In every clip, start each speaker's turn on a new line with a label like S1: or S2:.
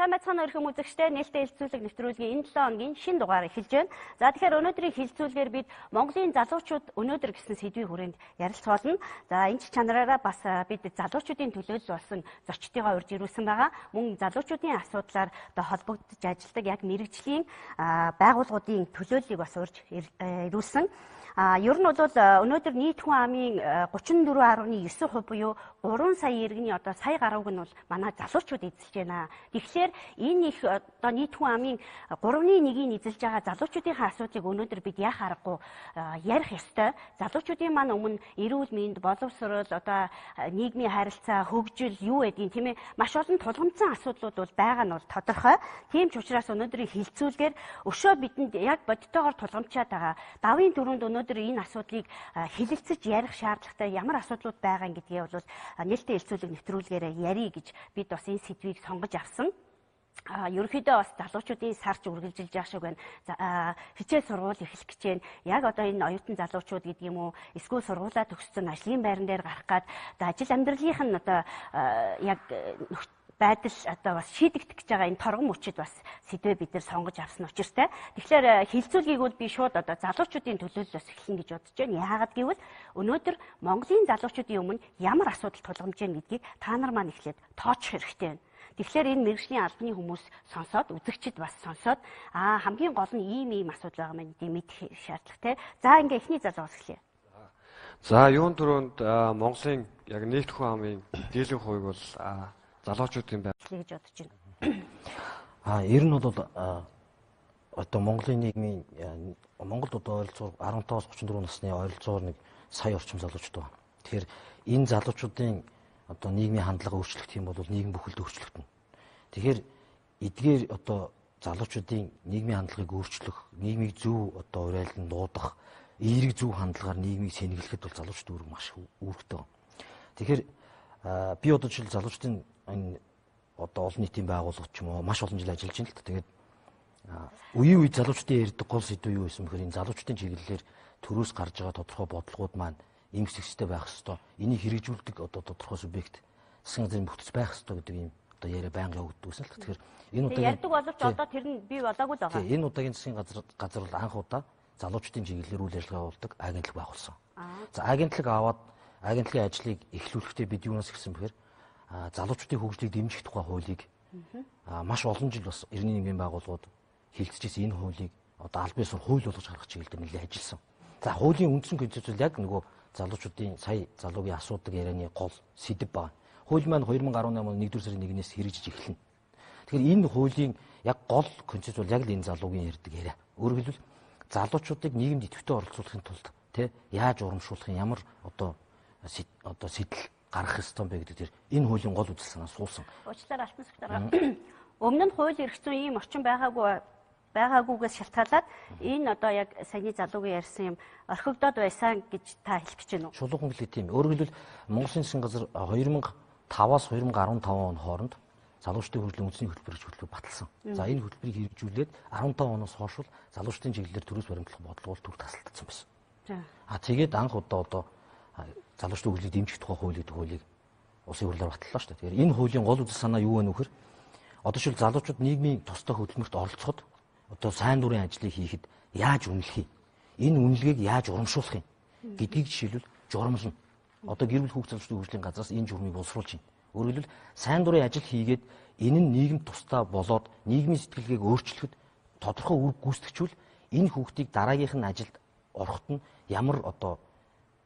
S1: Сайн байцгаана өрхөм үзэгчдээ нээлттэй хэлэлцүүлэг нэвтрүүлгийн энэ 7 хоногийн шинэ дугаар эхэлж байна. За тэгэхээр өнөөдрийн хэлэлцүүлгээр бид Монголын залуучууд өнөөдөр гэсэн сэдвийн хүрээнд ярилцгаална. За энэ ч чанараараа бас бид залуучуудын төлөөлөл болсон зочдтойгоо урьж ирүүлсэн байгаа. Мөн залуучуудын асуудлаар одоо холбогдож ажилладаг яг мэрэгжлийн байгууллагуудын төлөөллийг бас урьж ирүүлсэн. Ер нь бол өнөөдөр нийт хүн амын 34.9% буюу 3 сая иргэний одоо сая гаруйг нь бол манай залуучууд эзэлж байна. Тэгэхээр энэ их одоо нийт хүн амын 3/1-ийг эзэлж байгаа залуучуудынхаа асуудлыг өнөөдөр бид яах аргагүй ярих ёстой. Залуучуудын маань өмнө эрүүл мэнд, боловсрол, одоо нийгмийн харилцаа, хөгжил юу гэдгийг тийм ээ маш олон тулгымдсан асуудлууд бол байгаа нь бол тодорхой. Тийм ч учраас өнөөдрийн хэлэлцүүлгээр өшөө бидэнд яг бодитоогоор тулгамчаад байгаа. Давын дөрөнд өнөөдөр энэ асуудлыг хэлэлцэж ярих шаардлагатай ямар асуудлууд байгаа юм гэдгээ бол нээлттэй хэлэлцүүлэг нэвтрүүлгээр ярих гэж бид бас энэ сэдвийг сонгож авсан. Ерөнхийдөө бас залуучуудын сарч үргэлжилж явах шиг байна. Хичээл сургууль эхлэх гэж байна. Яг одоо энэ оюутан залуучууд гэдэг юм уу, эсвэл сургуулаа төгссөн ажлын байран дээр гарах гад ажил амьдралынх нь одоо яг байдал одоо бас шийдэгдэх гэж байгаа энэ торгон мөчид бас сэдвээ бид нэр сонгож авсан учиртай. Тэгэхээр хэлэлцүүлгийг бол би шууд одоо залуучуудын төлөөллөөс эхлэнэ гэж бодож байна. Яагаад гэвэл өнөөдөр Монголын залуучуудын өмнө ямар асуудал тулгамж байна гэдгийг та нар маань эхлээд тооцох хэрэгтэй байна. Тэгэхээр энэ мэргэжлийн албаны хүмүүс сонсоод, үзэгчид бас сонсоод хамгийн гол нь ийм асуудал байгаа юм гэдгийг мэдэх шаардлагатай. За ингээ эхний залуугаас эхлэе.
S2: За юун дөрөнд Монголын яг нийт хүн амын дийлэн хувийг бол залуучуудын
S1: байдлыг гэж бодож байна.
S3: Ер нь бол одоо Монголын нийгмийн Монголд одоо ойролцоогоор 15-аас 34 насны ойролцоогоор нэг сая орчим залуучууд байна. Тэгэхээр энэ залуучуудын одоо нийгмийн хандлага өөрчлөгдөх юм бол нийгэм бүхэлд өөрчлөгдөнө. Тэгэхээр эдгээр одоо залуучуудын нийгмийн хандлагыг өөрчлөх, нийгмийг зөв одоо урайлан дуудах, эерэг зөв хандлагаар нийгмийг сэнгэлэхэд бол залуучууд үүрэг маш үүрэгтэй байна. Тэгэхээр би одоо жишээл залуучуудын энэ одоо олон нийтийн байгууллага ч юм уу маш олон жил ажиллаж байна л та. Тэгээд үеийн үед залуучуудын ярьдаг гол сэдв юу байсан бэхээр энэ залуучуудын чиглэлээр төрөөс гарч байгаа тодорхой бодлогууд маань эмсэгчтэй байх ёстой. Энийг хэрэгжүүлдэг одоо тодорхой субъект засгийн газрын бүтц байх ёстой гэдэг юм одоо яриа байнга явагддаг гэсэн л та. Тэгэхээр энэ удаагийн
S1: ярьдаг боловч одоо тэр нь бий болоогүй л байгаа.
S3: Энэ удаагийн засгийн газар бол анх удаа залуучуудын чиглэлээр үйл ажиллагаа явуулдаг агентлаг байгуулсан. За агентлаг аваад агентлагийн ажлыг эхлүүлэхдээ бид юунаас эхэлсэн бэхээр залуучуудын хөгжлийг дэмжих тухай хуулийг маш олон жил бас эртний нийгмийн байгууллагууд хилцчихсэн энэ хуулийг одоо аль бие сур хууль болгож гаргах чиглэлээр нэлээд ажилласан. За хуулийн үндсэн концепц бол яг нөгөө залуучуудын сая залуугийн асуудаг ярианы гол сэдэв байна. Хууль маань 2018 оны 1-р сарын 1-ээс хэрэгжиж эхэлнэ. Тэгэхээр энэ хуулийн яг гол концепц бол яг л энэ залуугийн ярьдаг яриа. Өөрөөр хэлбэл залуучуудыг нийгэмд идэвхтэй оролцуулахын тулд яаж урамшуулах юм, ямар одоо сэтэл гарах ёстой бэ гэдэг энэ хуулийн гол үзэл санаа суулсан.
S1: Уучлаарай алтан сектор. Өмнө нь хууль эрх зүйн ийм орчин байгаагүйгээс шалтгаалаад энэ одоо яг саяны залуугийн ярьсан юм орхигдоод байсан гэж та хэлэх гэж байна уу?
S3: Шулуухан гэлээ тийм. Өөрөөр хэлбэл Монголын засгийн газар 2005-аас 2015 он хооронд залуучдын хөгжлийн үндэсний хөтөлбөр гэж хөтөлбөр баталсан. За энэ хөтөлбөрийг хэрэгжүүлээд 15 оноос хойш залуучдын чиглэлээр төрөөс баримтлах бодлого төр тасалдсан байсан. Тэгээд анх удаа одоо залуучдын хөгжлийг дэмжих тухай хууль гэдэг хуулийг улсын хурлаар батллаа шүү дээ. Тэгэхээр энэ хуулийн гол үзэл санаа юу вэ нөхөр? Одоо шил залуучууд нийгмийн тусдаа хөдөлмөрт оролцоход одоо сайн дурын ажлыг хийхэд яаж үнэлэх юм? Энэ үнэлгээг яаж урамшуулах юм гэдгийг жишээлбэл журамлна. Одоо гэр бүл хүүхд залуучдын хөгжлийн газраас энэ журмыг боловсруулж байна. Өөрөөр хэлбэл сайн дурын ажил хийгээд энэ нь нийгэмд тусдаа болоод нийгмийн сэтгэлгээг өөрчлөхөд тодорхой үр гүйцэтгэжүүл энэ хүүхдийг дараагийнх нь ажилд ороход нь ямар одоо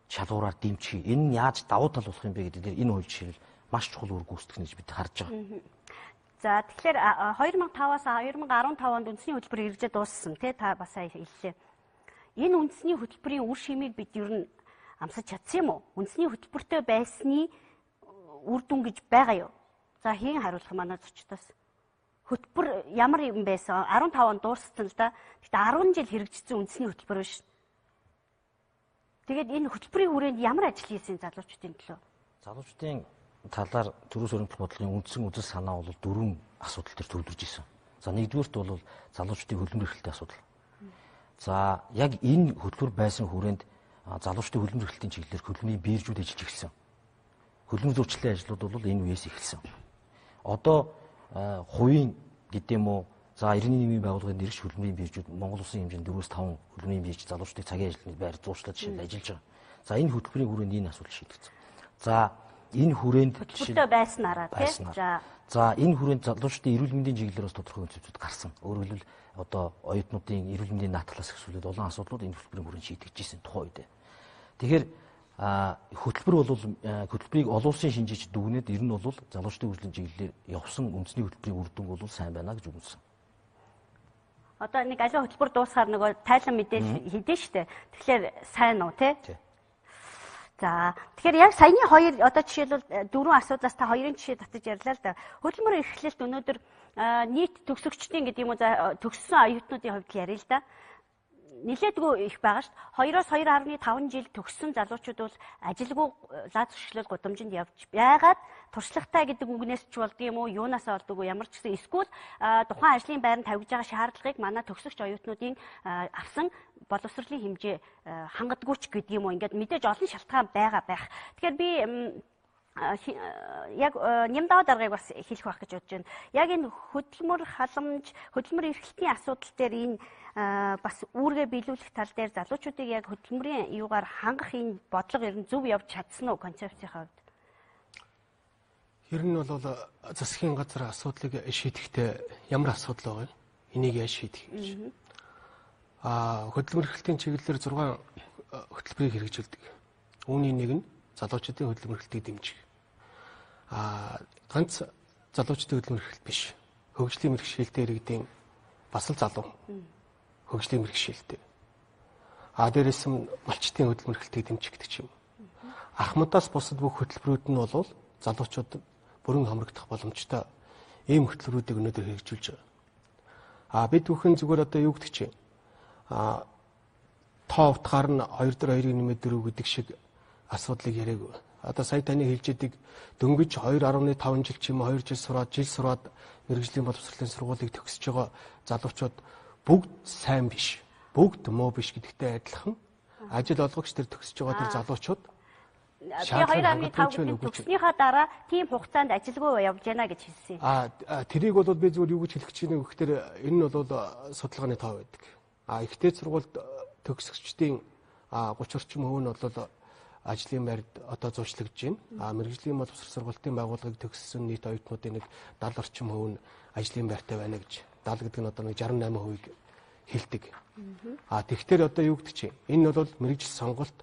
S3: шалгуураар дэмжих, энэ нь яаж давуу тал болох юм бэ гэдэг дээр энэ хууль жишээл маш чухал үр гүйцэтгэх гэж бид харж байгаа.
S1: За тэгэхээр 2005-аас 2015 онд үндэсний хөтөлбөр хэрэгжиж дууссан тий та бас сая хэллээ. Энэ үндэсний хөтөлбөрийн үр шимийг бид ер нь амсаж чадсан юм уу? Үндэсний хөтөлбөртэй байсны үр дүн гэж байгаа юу? За хийн хариулах манай зочдоос. Хөтөлбөр ямар юм байсан? 15 онд дууссан л да. Гэхдээ 10 жил хэрэгжсэн үндэсний хөтөлбөр биш. Тэгээд энэ хөтөлбөрийн хүрээнд ямар ажил хийсэн залуучдын төлөө?
S3: Залуучдын талаар төрөөс өрөмжлөх бодлогын үндсэн үзэл санаа бол 4 асуудал төр төвлөрж исэн. За нэгдүгüүрт бол залуучдын хөлбөмбөр эрхлэлтийн асуудал. За яг энэ хөтөлбөр байсан хүрээнд залуучдын хөлбөмбөр эрхлэлтийн чиглэлээр хөлбөмбөрийн биержүүд ажиллаж эхэлсэн. Хөлбөмбөр зөрчлийн ажлууд бол энэ үеэс эхэлсэн. Одоо хувийн гэдэм үү. За 90-ийн нийгмийн байгууллагын нэрш хөдөлмөрийн биржүүд Монгол улсын хэмжээнд 4-5 хөдөлмөрийн бирж залуучдыг цагийн ажлын байр зуршлаад жишээлбэл ажиллаж байгаа. За энэ хөтөлбөрийн хүрээнд энэ асуудал шийдэгдсэн. За энэ хүрээнд
S1: хөтөлбөртэй байснараа тийм.
S3: За энэ хүрээнд залуучдын эрүүл мэндийн чиглэлээр бас тодорхой өнцгүүд гарсан. Өөрөөр хэлбэл одоо оюутнуудын эрүүл мэндийн наатгалаас эхлүүлээд олон асуудлууд энэ хөтөлбөрийн хүрээнд шийдэгдэж ирсэн тухай үед. Тэгэхээр хөтөлбөрийг олон улсын шинжээч дүгнээд ер нь бол залуучдын хөгжлийн чиглэлээр явсан үндэсний хөтөлбөрийн үр дүн бол сайн байна гэж үзсэн.
S1: Одоо нэг аливаа хөтөлбөр дуусахаар нөгөө тайлан мэдээлэл хийдэж штэ. Тэгэхээр сайн уу те? За тэгэхээр яг саяны хоёр одоо жишээлбэл дөрвөн асуудлаас та хоёрын жишээ татаж ярьлаа л да. Хөдөлмөр эрхлэлт өнөөдөр нийт төгсөгчдийн гэдэг юм уу төгссөн оюутнуудын хувьд ярил л да. Нилээдгүй их байгаа шүү дээ. 2-2.5 жил төгссөн залуучууд бол ажилгүй лаз хөшлөл гудамжинд явж байгаад туршлагатай гэдэг үгнээс ч болдгийм үү, юунаас болдог уу, ямар ч гэсэн эсвэл тухайн ажлын байранд тавьж байгаа шаардлагыг манай төгсөгч оюутнуудын авсан боловсролын хэмжээ хангадгүйч гэдэг юм уу. Ингээд мэдээж олон шалтгаан байгаа байх. Тэгэхээр би яг нямдаа даргаыг бас хэлэх байх гэж бодож байна. Яг энэ хөдөлмөр халамж, хөдөлмөр эрхлэлтийн асуудал дээр энэ бас үүргээ биелүүлэх тал дээр залуучуудыг яг хөдөлмөрийн юугаар хангах энэ бодлого ер нь зөв явж чадсан уу концепцийн хувьд?
S4: Ер нь бол засгийн газар асуудлыг шийдэхдээ ямар асуудал байгаа вэ? Энийг яаж шийдэх гэж. Хөдөлмөр эрхлэлтийн чиглэлээр 6 хөтөлбөрийг хэрэгжүүлдэг. Үүний нэг нь залуучуудын хөдөлмөр эрхлэлтийг дэмжих. Ганц залуучдын хөдөлмөр эрхлэлт биш. Хөгжлийн мэргэжлэлтэй иргэдийн бас л залуу хөгжлийн мэргэжлэлтэй. Дээрээс нь малчтын хөдөлмөр эрхлэлтийг дэмжих гэдэг юм. Ахмадаас бусад бүх хөтөлбөрүүд нь бол залуучууд бүрэн хамрагдах боломжтой ийм хөтөлбөрүүдийг өнөөдөр хэрэгжүүлж байгаа. Бид бүхэн зүгээр одоо юу гэдэг чинь тоо утгаар нь 2/2-ын нэмээд 4 гэдэг шиг асуудлыг яриаг. Одоо сая таны хэлжээдэг дөнгөж 2.5 жил ч юм уу 2 жил сураад мэргэжлийн боловсролын сургуулийг төгсөж байгаа залуучууд бүгд сайн биш. Бүгд муу биш гэдэгтэй адилхан ажил олгогч төр төгсөж байгаа тэр залуучууд
S1: би 2.5 төгснөхийн дараа тийм хугацаанд ажилгүй явж байна гэж хэлсэн.
S4: Тэрийг бол би зүгээр юу гэж хэлэх гэж байна вэ гэхээр энэ нь бол судалгааны тоо байдаг. Ихтэй сургуульд төгсөгчдийн 30 орчим хувь нь бол ажлын байрд одоо зуршлагдж байна. Мэргэжлийн боловсрол сургалтын байгууллагыг төгссөн нийт оюутнуудын нэг 70 орчим хувь нь ажлын байртай байна гэж. 70 гэдэг нь одоо нэг 68%-ийг хэлдэг. Тэгэхээр одоо юу гэдэг чинь энэ бол мэргэжил сонголт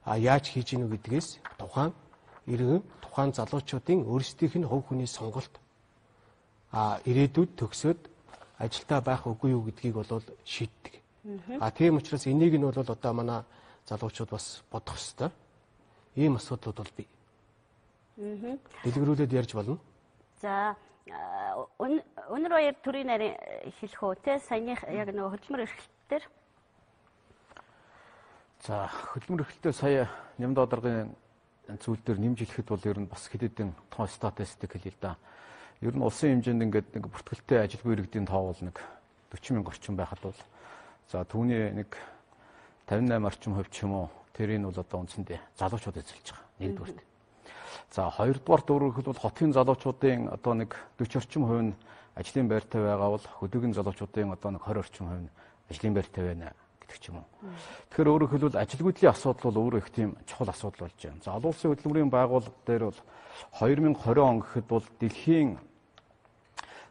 S4: яаж хийж гинэ гэдгээс тухайн иргэн тухайн залуучуудын өөрсдийнх нь хувь хүний сонголт ирээдүйд төгсөөд ажилдаа байх үгүй юу гэдгийг бол шийддэг. Тийм учраас энийг нь бол одоо манай залуучууд бас бодох ёстой. Ийм асуудлууд бол бий. Дэлгэрүүлээд ярьж болно.
S1: За өнөр баяр төрийн нарийн хэлэх үү те саяны яг нөгөө хөдөлмөр эрхлэлтээр.
S5: За хөдөлмөр эрхлэлтээр сая нямдаа даргын зүйл дээр нэмж хэлэхэд бол ер нь бас хэдийдэн тоо статистик хэлээ л да. Ер нь улсын хэмжээнд ингээд нэг бүртгэлтэй ажилгүй иргэдийн тоо бол нэг 40,000 орчим байхад бол за түүний нэг 58 орчим хувь ч юм уу тэрийг бол одоо үндсэндээ залуучууд эзэлж байгаа. Нэгдүгээрт. За хоёрдугаарт өөрөөр хэлбэл хотын залуучуудын одоо нэг 40 орчим хувь нь ажлын байртай байгаа бол хөдөөгийн залуучуудын одоо нэг 20 орчим хувь нь ажлын байртай байна гэдэг ч юм уу. Тэгэхээр өөрөөр хэлбэл ажилгүйдлийн асуудал бол өөрөө их тийм чухал асуудал болж байна. За олон улсын хөдөлмөрийн байгууллага дээр бол 2020 он гэхэд бол дэлхийн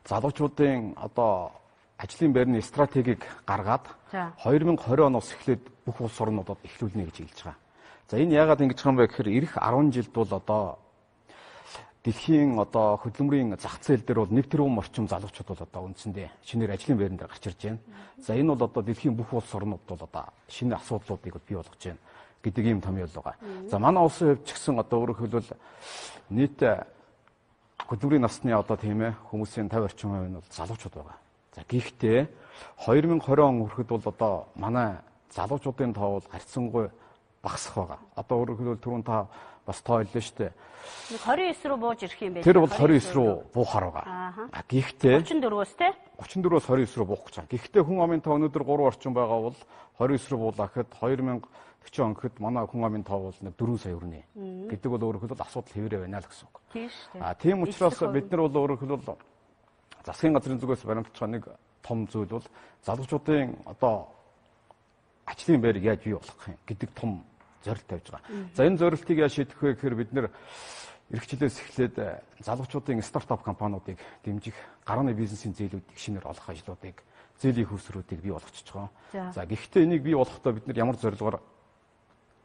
S5: залуучуудын одоо ажлын байрны стратегийг гаргаад 2020 оноос эхлээд бүх улс орнуудад эхлүүлнэ гэж хэлж байгаа. За энэ яагаад ингэж байгаа юм бэ гэхээр эх 10 жилд бол одоо дэлхийн одоо хөдөлмөрийн зах зээл дээр бол 1 тэрбум орчим залуучууд бол одоо үндсэндээ шинээр ажлын байран дээр гарч ирж байна. За энэ бол одоо дэлхийн бүх улс орнууд бол одоо шинэ асуудлуудыг бий болгож байна гэдэг ийм томьёол байгаа. За манай улсын хувьд ч гэсэн одоо өөрөөр хэлбэл нийт хөдөлмөрийн насны одоо тийм ээ хүмүүсийн 50 орчим хувь нь бол залуучууд байгаа. За гэхдээ 2020 он хүрэхэд бол одоо манай залуучуудын тоо бол харьцангуй багасах байгаа. Одоо өөрөөр хэлбэл түрүүн та бас тоо хэллээ шүү дээ.
S1: 29 руу бууж ирэх юм байх.
S5: Тэр бол 29 руу буухаар байгаа. Гэхдээ
S1: 34-өөс тий
S5: 34-өөс 29 руу буух гэж байгаа. Гэхдээ хүн амын тоо өнөөдөр 3 орчим байгаа бол 29 руу буулаа гэхэд 2040 он гэхэд манай хүн амын тоо бол 4 сая хүрнэ. Гэдэг бол өөрөөр хэлбэл асуудал хэвээрээ байна л гэсэн үг.
S1: Тийм шүү дээ.
S5: Тийм учраас бид нар бол өөрөөр хэлбэл засгийн газрын зүгээс баримтж байгаа нэг том зүйл бол залуучуудын одоо ажлын байр яаж бий болох юм гэдэг том зорилт тавьж байгаа. За энэ зорилтыг яаж шийдэх вэ гэхээр бид нэр эх жилээс эхлээд залуучуудын стартап компаниудыг дэмжих, гарааны бизнесийн зээлүүдийг шинээр олох ажлуудыг, зээлийн хөвсрүүдийг бий болгочихж байгаа. За гэхдээ энийг бий болгохдоо бид нар ямар зорилгоор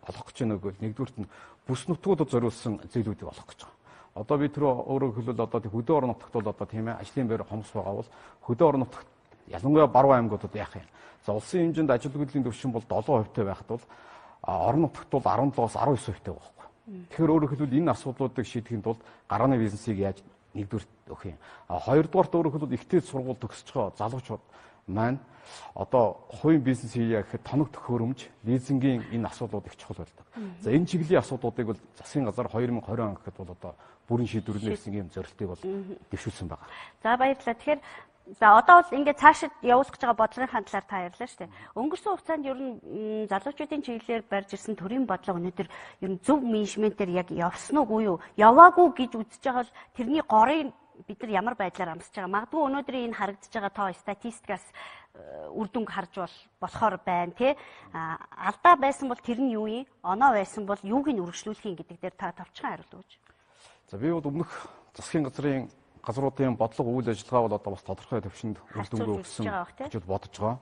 S5: олох гэж байгааг бол нэгдүгürt нь бүс нутгуудад зориулсан зээлүүдийг олох гэж байгаа. Одоо би тэр өөрөөр хэлбэл одоо хөдөө орон нутагт бол одоо тийм ээ ажлын байр хомс байгаа бол хөдөө орон нутагт ялангуяа баруун аймагуудад яах юм. За улсын хэмжээнд ажил хөдөлгөөний төвшин бол 7% байхад бол орон нутагт бол 17-аас 19% байхгүй. Тэгэхээр өөрөөр хэлбэл энэ асуудлуудыг шийдэхэд бол гарааны бизнесийг яаж нэгдүгээр өгөх юм. Хоёрдугаарт өөрөөр хэлбэл ихтэй сургууль төгсөж байгаа залуучууд маань одоо хувийн бизнес хийе гэхэд тоног төхөөрөмж, лизингийн энэ асуудлууд их чухал байдаг. За энэ чиглэлийн асуудлуудыг бол засгийн газар 2020 он гэхэд бол одоо бүрэн шийдвэрлэнэ гэсэн юм зорилтыг бол дэвшүүлсэн байна.
S1: За баярлалаа. Тэгэхээр за одоо бол ингээд цаашид явуулах гэж байгаа бодлогын талаар та ярьлаа шүү дээ. Өнгөрсөн хугацаанд ер нь залуучуудын чиглэлээр барьж ирсэн төрийн бодлого өнөөдөр ер нь зөв менежментээр яг явсан уу юу? Яваагүй гэж үзэж байгаа бол тэрний горыг бид нар ямар байдлаар амсаж байгаа. Магадгүй өнөөдөр энэ харагдаж байгаа тоо статистикаас үр дүнг харж болохоор байна тий. Алдаа байсан бол тэр нь юу юм? Оноо байсан бол юуг нь үргэлжлүүлэх юм гэдэг дээр та товчхон хариулт өгөөч.
S5: За би бол өмнөх засгийн газруудын бодлого үйл ажиллагаа бол одоо бас тодорхой төвшөнд үр дүнгээ өгсөн гэж бодож байгаа.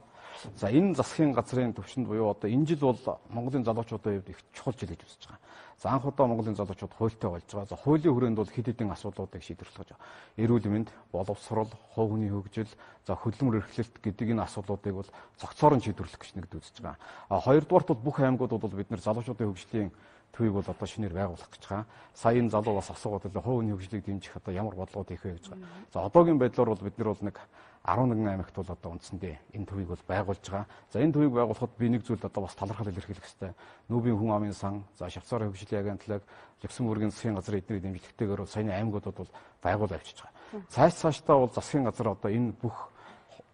S5: За энэ засгийн газрын төвшөнд буюу одоо энэ жил бол Монголын залуучуудын хувьд их чухал жил гэж үзэж байгаа. За анх удаа Монголын залуучууд хуультай болж байгаа. За хуулийн хүрээнд бол хэд хэдэн асуудлуудыг шийдвэрлэж байгаа. Эрүүл мэнд, боловсрол, хувь хүний хөгжил, за хөдөлмөр эрхлэлт гэдэг энэ асуудлуудыг бол цогцоор нь шийдвэрлэх гэж нэгд үзэж байгаа. Хоёрдугаарт бол бүх аймагуд бол бид нэр залуучуудын хөгжлийн төвийг бол одоо шинээр байгуулах гэж байгаа. Сая энэ залуу бас асуугаад байлаа. Хувь хүний хөгжлийг дэмжих одоо ямар бодлогод их вэ гэж байгаа. За одоогийн байдлаар бол бид нар бол нэг 11 аймагт бол одоо үндсэндээ энэ төвийг бол байгуулж байгаа. За энэ төвийг байгуулахад би нэг зүйл одоо бас талархал илэрхийлэх хэрэгтэй. Нүүбийн хүн амын сан, за Шавцаарын хөгжлийн агентлаг, Люксембургийн засгийн газрын эдний дэмжлэгтэйгээр бол саяны аймагуудад бол байгуул авчиж байгаа. Цаашдаа бол засгийн газар одоо энэ бүх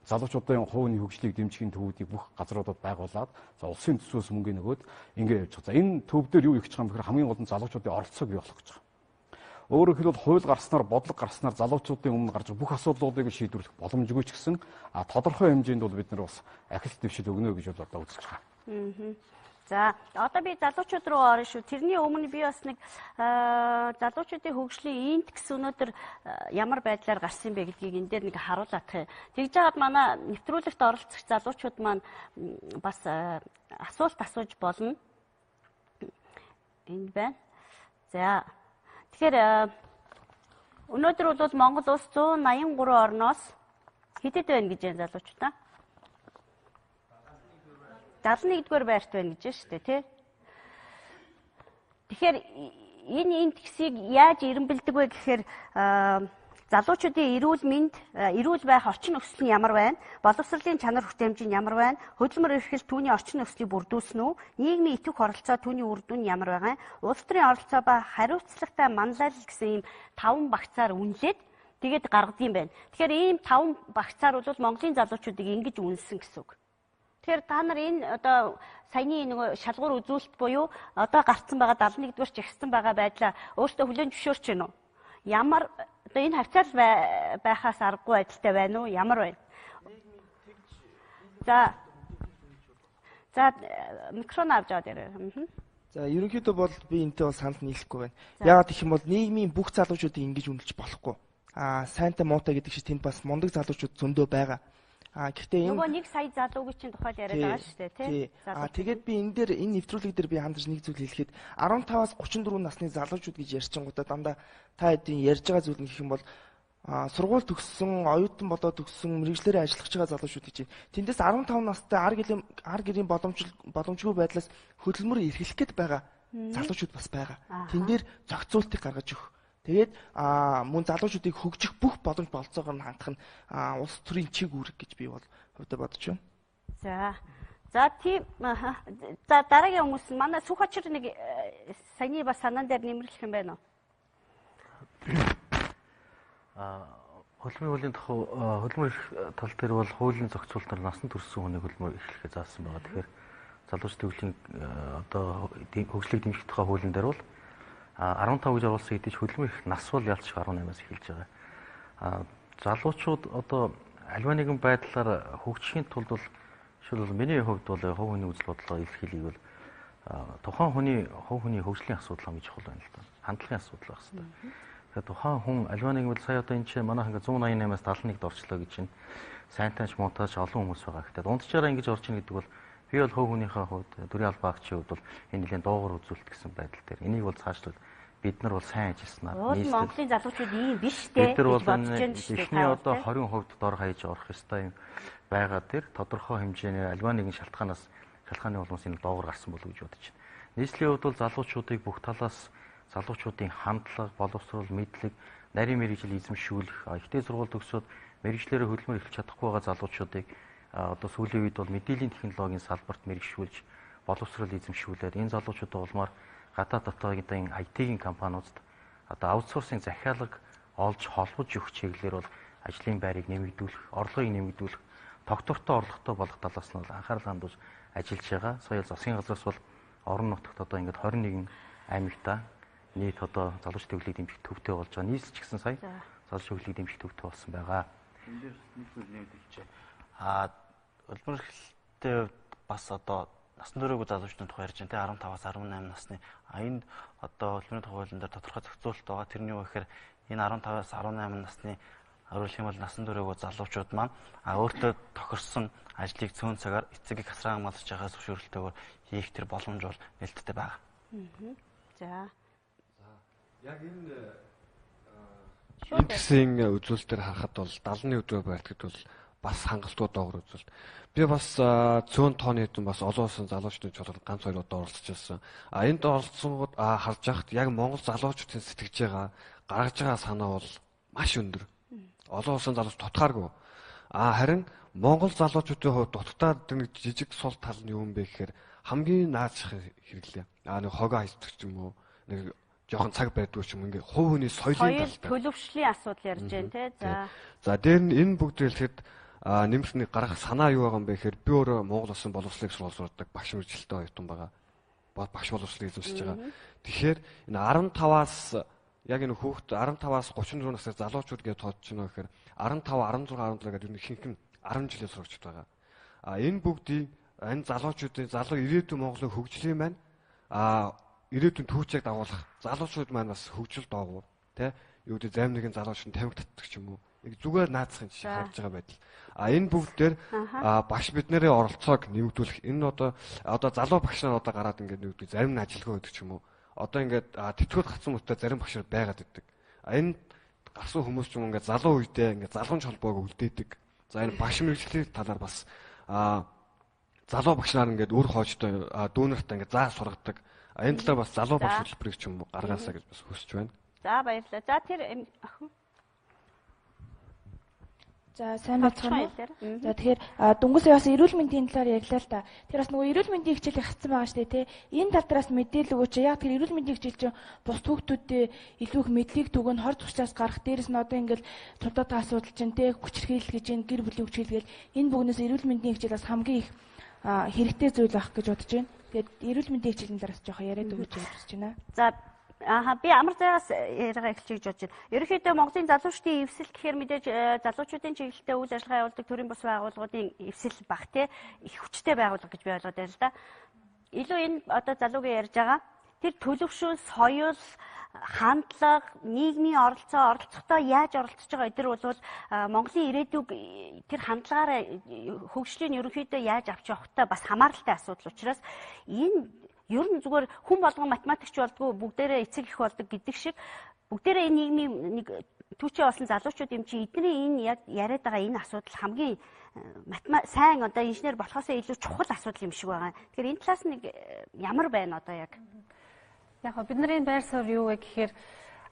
S5: залуучуудын хувийн хөгжлийг дэмжихийн төвүүдийг бүх газруудад байгуулад за улсын төсвөөс мөнгө нөгөөд ингэ явж байгаа. За энэ төв дээр юу их ч юм бэхээр хамгийн гол нь залуучуудын оролцоог бий болох гэж байгаа. Өөрөөр хэлбэл хууль гарснаар, бодлого гарснаар залуучуудын өмнө гарч бүх асуудлуудыг шийдвэрлэх боломжгүй ч гэсэн тодорхой хэмжээнд бол бид нар бас ахил дэвшил өгнө гэж бол одоо үзэж байгаа.
S1: За одоо би залуучууд руу орно шүү. Тэрний өмнө би бас нэг залуучуудын хөгжлийн индекс өнөөдөр ямар байдлаар гарсан бэ гэдгийг энэ дээр нэг харуулах юм. Тэгж жагаад манай нэвтрүүлэгт оролцох залуучууд маань бас асуулт асууж болно. Энд байна. За тэгэхээр өнөөдөр бол Монгол улс 183 орноос хэдэд байна гэж байна залуучуудаа? 71-р байрт байна гэж шүү дээ тий. Тэгэхээр энэ индексийг яаж эренбэлдэг вэ гэхээр залуучуудын эрүүл мэнд, эрүүл байх орчин нөхцөл нь ямар байна? Боловсролын чанар хүртээмж нь ямар байна? Хөдөлмөр эрхлэлт түүний орчин нөхцөлийг бүрдүүлсэн үү? Нийгмийн итвэх оролцоо түүний үр дүн ямар байгаа? Улс төрийн оролцоо ба хариуцлагатай манлайлал гэсэн ийм 5 багцаар үнэлээд тэгээд гаргад юм байна. Тэгэхээр ийм 5 багцаар бол Монголын залуучуудыг ингэж үнэлсэн гэсэн үг. Тэгэхээр та нар энэ одоо саяны нэг шалгуур үзүүлэлт буюу одоо гарцсан байгаа 71-р жигссэн байгаа байдлаа өөртөө хүлээн зөвшөөрч байна уу? Ямар одоо энэ хавцаал байхаас аргагүй байдалтай байна уу? Ямар байна? За микрофон авч аваад ярив.
S6: За ерөнхийдөө бол би энэтэй бол санал нийлэхгүй байна. Яагаад гэх юм бол нийгмийн бүх залуучуудыг ингэж үнэлж болохгүй. Сайнтай муутай гэдэг чинь тэнд бас мундаг залуучууд зөндөө байгаа. Гэхдээ энэ
S1: нөгөө 1 сая залуугийн чинь тухайл яриад байгаа шүү дээ, тий.
S6: Тэгээд би энэ дээр энэ нэвтрүүлэг дээр би хандаж нэг зүйл хэлэхэд 15-аас 34 насны залуучууд гэж ярьчингуудаа дандаа та хэдийн ярьж байгаа зүйл нь гэх юм бол сургууль төгссөн, оюутан болоод төгссөн, мэрэгчлэрээ ажиллаж байгаа залуучууд гэж байна. Тэндээс 15 настай ар гэрийн боломжгүй байдлаас хөдөлмөр эрхлэх гээд байгаа залуучууд бас байгаа. Тэн дээр зохицуултыг гаргаж өгөх. Тэгээд мөн залуучуудыг хөгжих бүх боломж болцоогоор нь хандах нь улс төрийн чиг үүрэг гэж би бол хувьдаа бодож байна.
S1: За тийм за дараагийн хүмүүс манай сүх очир нэг саяны бас санаан дээр нэмэрлэх юм байна уу?
S3: Хөдөлмөрийн хөдөлмөр тал дээр бол хуулийн зохицуултаар насан туршсан хүнийг хөдөлмөр эхлэхээ заасан байгаа. Тэгэхээр залуучдын хөгжлийн одоо хөгжлийг дэмжих тухай хуулийн дээр бол 15 гэж оруулсан хэдий ч хөдөлмөр их нас бол ялцчих 18-аас эхэлж байгаа. залуучууд одоо аливаа нэгэн байдлаар хөгжихийн тулд бол шилбэл миний хувьд бол хувь хүний үзэл бодлого илэрхийлэх бол тухайн хүний хувь хүний хөгжлийн асуудал хамгийн чухал байна л да. Хандлагын асуудал байх хэрэгтэй. Тэгэхээр тухайн хүн аливаа нэгэн бол сая одоо энэ чинь манайх ингээ 188-аас 71-д орчлоо гэж чинь сайн тааж муутаж олон хүмүүс байгаа. Гэхдээ дунджаараа ингэж орж ийн гэдэг бол би бол хувь хүнийхээ хувьд дүрийн албаагчийн хувьд бол энэ нэлийн доогуур үзүүлэлт гэсэн байдал дээр энийг бол цаашлбал бид нар бол сайн ажилласнаар
S1: Монголын залуучууд ийм биш дээ гэж бодож байна шүү дээ.
S3: Эхний одоо 20% дор хаяж орох ёстой юм байгаа дээр тодорхой хэмжээний аливаа нэгэн шалтгааны улмаас энэ доогуур гарсан болов уу гэж бодож байна. Нийслэлийн хувьд бол залуучуудыг бүх талаас залуучуудын хандлага, боловсрол, мэдлэг, нарийн мэргэжил эзэмшүүлэх, ихтэй сургууль төгсөөд мэргэжлэрээ хөдөлмөр эхэлж чадахгүй байгаа залуучуудыг одоо сүүлийн үед бол мэдээллийн технологийн салбарт мэргэжшүүлж, боловсрол эзэмшүүлээд энэ залуучуудаа улмаар гадаад дотоодын IT-ийн компаниудад одоо аутсорсинг захиалга олж холбож өгөх чиглэлээр бол ажлын байрыг нэмэгдүүлэх, орлогыг нэмэгдүүлэх, тогтвортой орлоготой болох талаас нь бол анхаарал хандуулж ажиллаж байгаа. Соёл засгийн газраас бол орон нутагт одоо ингээд 21 аймагта нийт одоо залуучдын хөглийг дэмжих төвтэй болж байгаа. Нийслэл ч гэсэн сая залуучдын хөглийг дэмжих төвтэй болсон байгаа.
S7: Энд дээр нийтлэл нэмэгдэж улмар эхлэлтэй бас одоо насан туршаагүй залуучдын тухай ярьж байна те 15-аас 18 насны. Энд одоо улмын хуулийн дээр тодорхой зохицуулалт байгаа. Тэрний юу гэхээр энэ 15-аас 18 насны өөрөлдөх юм бол насан туршаагүй залуучууд маань өөртөө тохирсон ажлыг цөөн цагаар эцэг их асран хамгаалж байгаа зөвшөөрөлтөөр хийх тэр боломж бол нээлттэй байгаа.
S1: За.
S2: Яг энэ гэсэн үзүүлэлтээр харахад бол 70-ны өдрөө байлтгэд бол бас хангалттай доогуур үзүүлэлт. Би бас цөөн тооны хэдэн бас олон улсын залуучдын чуулганд ганц хоёр удаа оролцож байсан. Энд оролцсонгууд харж байхад яг Монгол залуучуудын сэтгэж байгаа гаргаж байгаа санаа бол маш өндөр. Олон улсын залууч тутгааргүй. Харин Монгол залуучуудын хувьд дутагдаад нэг жижиг сул тал нь юу юм бэ гэхээр хамгийн наазах хэрэглээ. Нэг хогоо хайцдаг ч юм уу, нэг жоохон цаг байдгүй ч юм ингээ хувь хүний соёлын талтай.
S1: Төлөвшлийн асуудал ярьж байна те.
S2: За дээр нь энэ бүгд хэлэхэд нэмэрхний гарах санаа юу байгаа юм бэ гэхээр би өөрөө Монгол Улсын боловсролыг сургуулдаг багш мэргэжилтэй оюутан байгаа. Багш боловсролыг эзэмшиж байгаа. Тэгэхээр энэ 15-аас яг энэ хүүхд 15-аас 34 насны залуучууд гэж тоодж байна гэхээр 15, 16, 17 гэдэг нь ихэнх нь 10 жилийн сурагчд байгаа. Энэ бүгдийг энэ залуучуудын залуу ирээдүйн Монголын хөгжлийн маань ирээдүйн түүчийг дагуулах залуучууд маань бас хөгжил доогуур тий юу гэдэг зарим нэгэн залууч нь тамхи татдаг ч юм уу нэг зүгээр наацхын жишээ харж байгаа байдал. Энэ бүгд дээр багш биднэрийн оролцоог нэмэгдүүлэх энэ одоо залуу багш нар одоо гараад ингээд нэг зарим нь ажилгүй байдаг ч юм уу одоо ингээд тэтгэврт гацсан мөттэй зарим багш нар байгаад байдаг. Энэ гарсан хүмүүс ч юм ингээд залуу үедээ ингээд залгуун холбоог үлдээдэг. За энэ багш мэргэжлийн талаар бас залуу багш нар ингээд үр хоочтой дүүнэртээ ингээд заа сургадаг. Энэ талаар бас залуу багш хөтөлбөрийг ч юм уу гаргаасаа гэж бас хүсэж байна.
S1: За баярлалаа. За тэр охин.
S8: За сайн байцгаана уу? За тэгэхээр дүнгийн сая бас эрүүл мэндийн талаар ярьлаа л та. Тэр бас нөгөө эрүүл мэндийн хичээл хатсан байгаа шүү дээ, тий. Энэ тал дээрээс мэдээлэл өгөөч. Яг тэр эрүүл мэндийн хичээл чинь бус хүүхдүүдэд илүү их мэдлэг төгөн хор тусчаас гарах дээрээс нь одоо ингээл цувдаатай асуудал чинь тий хүчирхийлэл гэж энэ гэр бүлийн хүчирхийлэл энэ бүгнээс эрүүл мэндийн хичээл бас хамгийн их хэрэгтэй зүйл байх гэж бодож байна. Тэгээд эрүүл мэндийн хичээлийн талаас жоохон яриад өгөөч гэж хүсэж байна.
S1: За би амар зайгаас яриагаа эхэлчихэж бодож байна. Ерөнхийдөө Монголын залуучдын эвсэл гэхээр мэдээж залуучуудын чиглэлтэй үйл ажиллагаа явуулдаг төрийн бус байгууллагуудын эвсэл баг те их хүчтэй байгууллага гэж би ойлгоод байна л да. Илүү энэ одоо залуугийн ярьж байгаа тэр төлөвшөл, соёл, хандлага, нийгмийн оролцохдоо яаж оролцож байгаа эдгээр бол Монголын ирээдүйг тэр хандлагаараа хөгжлийн ерөнхийдөө яаж авч явахтай бас хамааралтай асуудал учраас энэ ер нь зүгээр хүн болгон математикч болдгоо бүгдээрээ эцэг их болдог гэдэг шиг бүгдээрээ энэ нийгмийн нэг түүчээ болсон залуучууд юм чи эдний энэ яг яриад байгаа энэ асуудал хамгийн сайн одоо инженер болохоосоо илүү чухал асуудал юм шиг байгаа. Тэгэхээр энэ талаас нэг ямар байна одоо яг?
S9: Яг бидний байр суурь юу вэ гэхээр